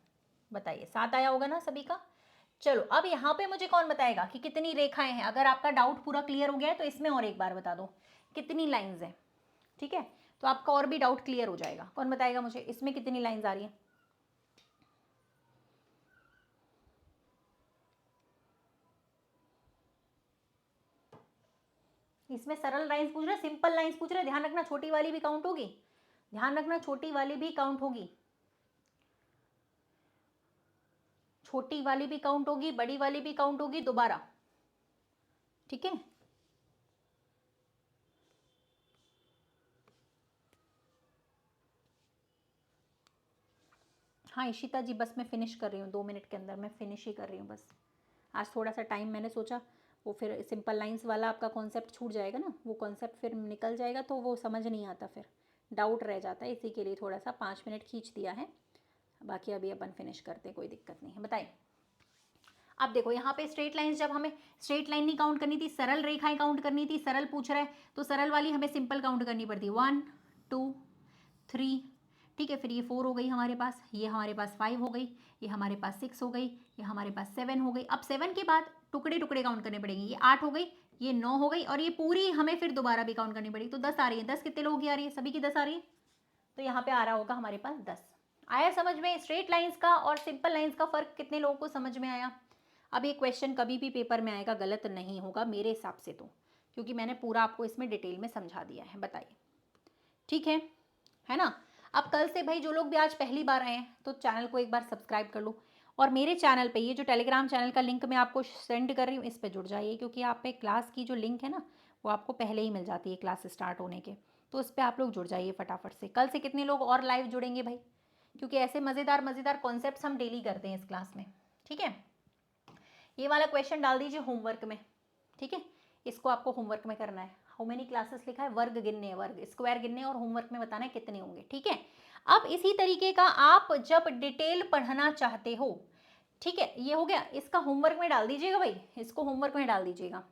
बताइए, 7 आया होगा ना सभी का? चलो, अब यहाँ पे मुझे कौन बताएगा कि कितनी रेखाएं हैं। अगर आपका डाउट पूरा क्लियर हो गया है तो इसमें और एक बार बता दो कितनी लाइंस हैं, ठीक है, तो आपका और भी डाउट क्लियर हो जाएगा। कौन बताएगा मुझे इसमें कितनी लाइंस आ रही हैं? इसमें सरल लाइंस पूछ रहे, सिंपल लाइंस पूछ रहे, ध्यान रखना छोटी वाली भी काउंट होगी, ध्यान रखना छोटी वाली भी काउंट होगी, छोटी वाली भी काउंट होगी, बड़ी वाली भी काउंट होगी दोबारा, ठीक है। हाँ इशिता जी, बस मैं फिनिश कर रही हूँ, 2 मिनट के अंदर मैं फिनिश ही कर रही हूँ बस। आज थोड़ा सा टाइम मैंने सोचा, वो फिर सिंपल लाइंस वाला आपका कॉन्सेप्ट छूट जाएगा ना, वो कॉन्सेप्ट फिर निकल जाएगा तो वो समझ नहीं आता, फिर डाउट रह जाता है, इसी के लिए थोड़ा सा 5 मिनट खींच दिया है। बाकी अभी अपन फिनिश करते हैं, कोई दिक्कत नहीं है। बताइए, अब देखो यहाँ पे स्ट्रेट लाइंस, जब हमें स्ट्रेट लाइन नहीं काउंट करनी थी, सरल रेखाएं काउंट करनी थी, सरल पूछ रहा है तो सरल वाली हमें सिंपल काउंट करनी पड़ती है, 1 2 3, ठीक है। फिर ये 4 हो गई हमारे पास, ये हमारे पास 5 हो गई, ये हमारे पास 6 हो गई, ये हमारे पास 7 हो गई। अब 7 के बाद टुकड़े टुकड़े काउंट करने पड़ेंगे, ये 8 हो गई, ये 9 हो गई, और ये पूरी हमें फिर दोबारा भी काउंट करनी पड़ेगी, तो 10 आ रही है। 10 कितने लोगों की आ रही है? सभी की 10 आ रही है। तो यहाँ पे आ रहा होगा हमारे पास 10। आया समझ में? स्ट्रेट लाइंस का और सिंपल लाइंस का फ़र्क कितने लोगों को समझ में आया? अब ये क्वेश्चन कभी भी पेपर में आएगा, गलत नहीं होगा मेरे हिसाब से तो, क्योंकि मैंने पूरा आपको इसमें डिटेल में समझा दिया है। बताइए, ठीक है ना? अब कल से भाई जो लोग भी आज पहली बार आए हैं तो चैनल को एक बार सब्सक्राइब कर लो, और मेरे चैनल पे ये जो टेलीग्राम चैनल का लिंक मैं आपको सेंड कर रही हूँ, इस पे जुड़ जाइए, क्योंकि आप पे क्लास की जो लिंक है ना वो आपको पहले ही मिल जाती है क्लास स्टार्ट होने के। तो उस पर आप लोग जुड़ जाइए फटाफट से। कल से कितने लोग और लाइव जुड़ेंगे भाई? क्योंकि ऐसे मज़ेदार मज़ेदार कॉन्सेप्ट्स हम डेली करते हैं इस क्लास में, ठीक है? ये वाला क्वेश्चन डाल दीजिए होमवर्क में, ठीक है? इसको आपको होमवर्क में करना है। हाउ मेनी क्लासेस लिखा है, वर्ग गिनने हैं, वर्ग स्क्वायर गिनने हैं, और होमवर्क में बताना है कितने होंगे, ठीक है? अब इसी तरीके का आप जब डिटेल पढ़ना चाहते हो, ठीक है, ये हो गया, इसका होमवर्क में डाल दीजिएगा भाई, इसको होमवर्क में डाल दीजिएगा।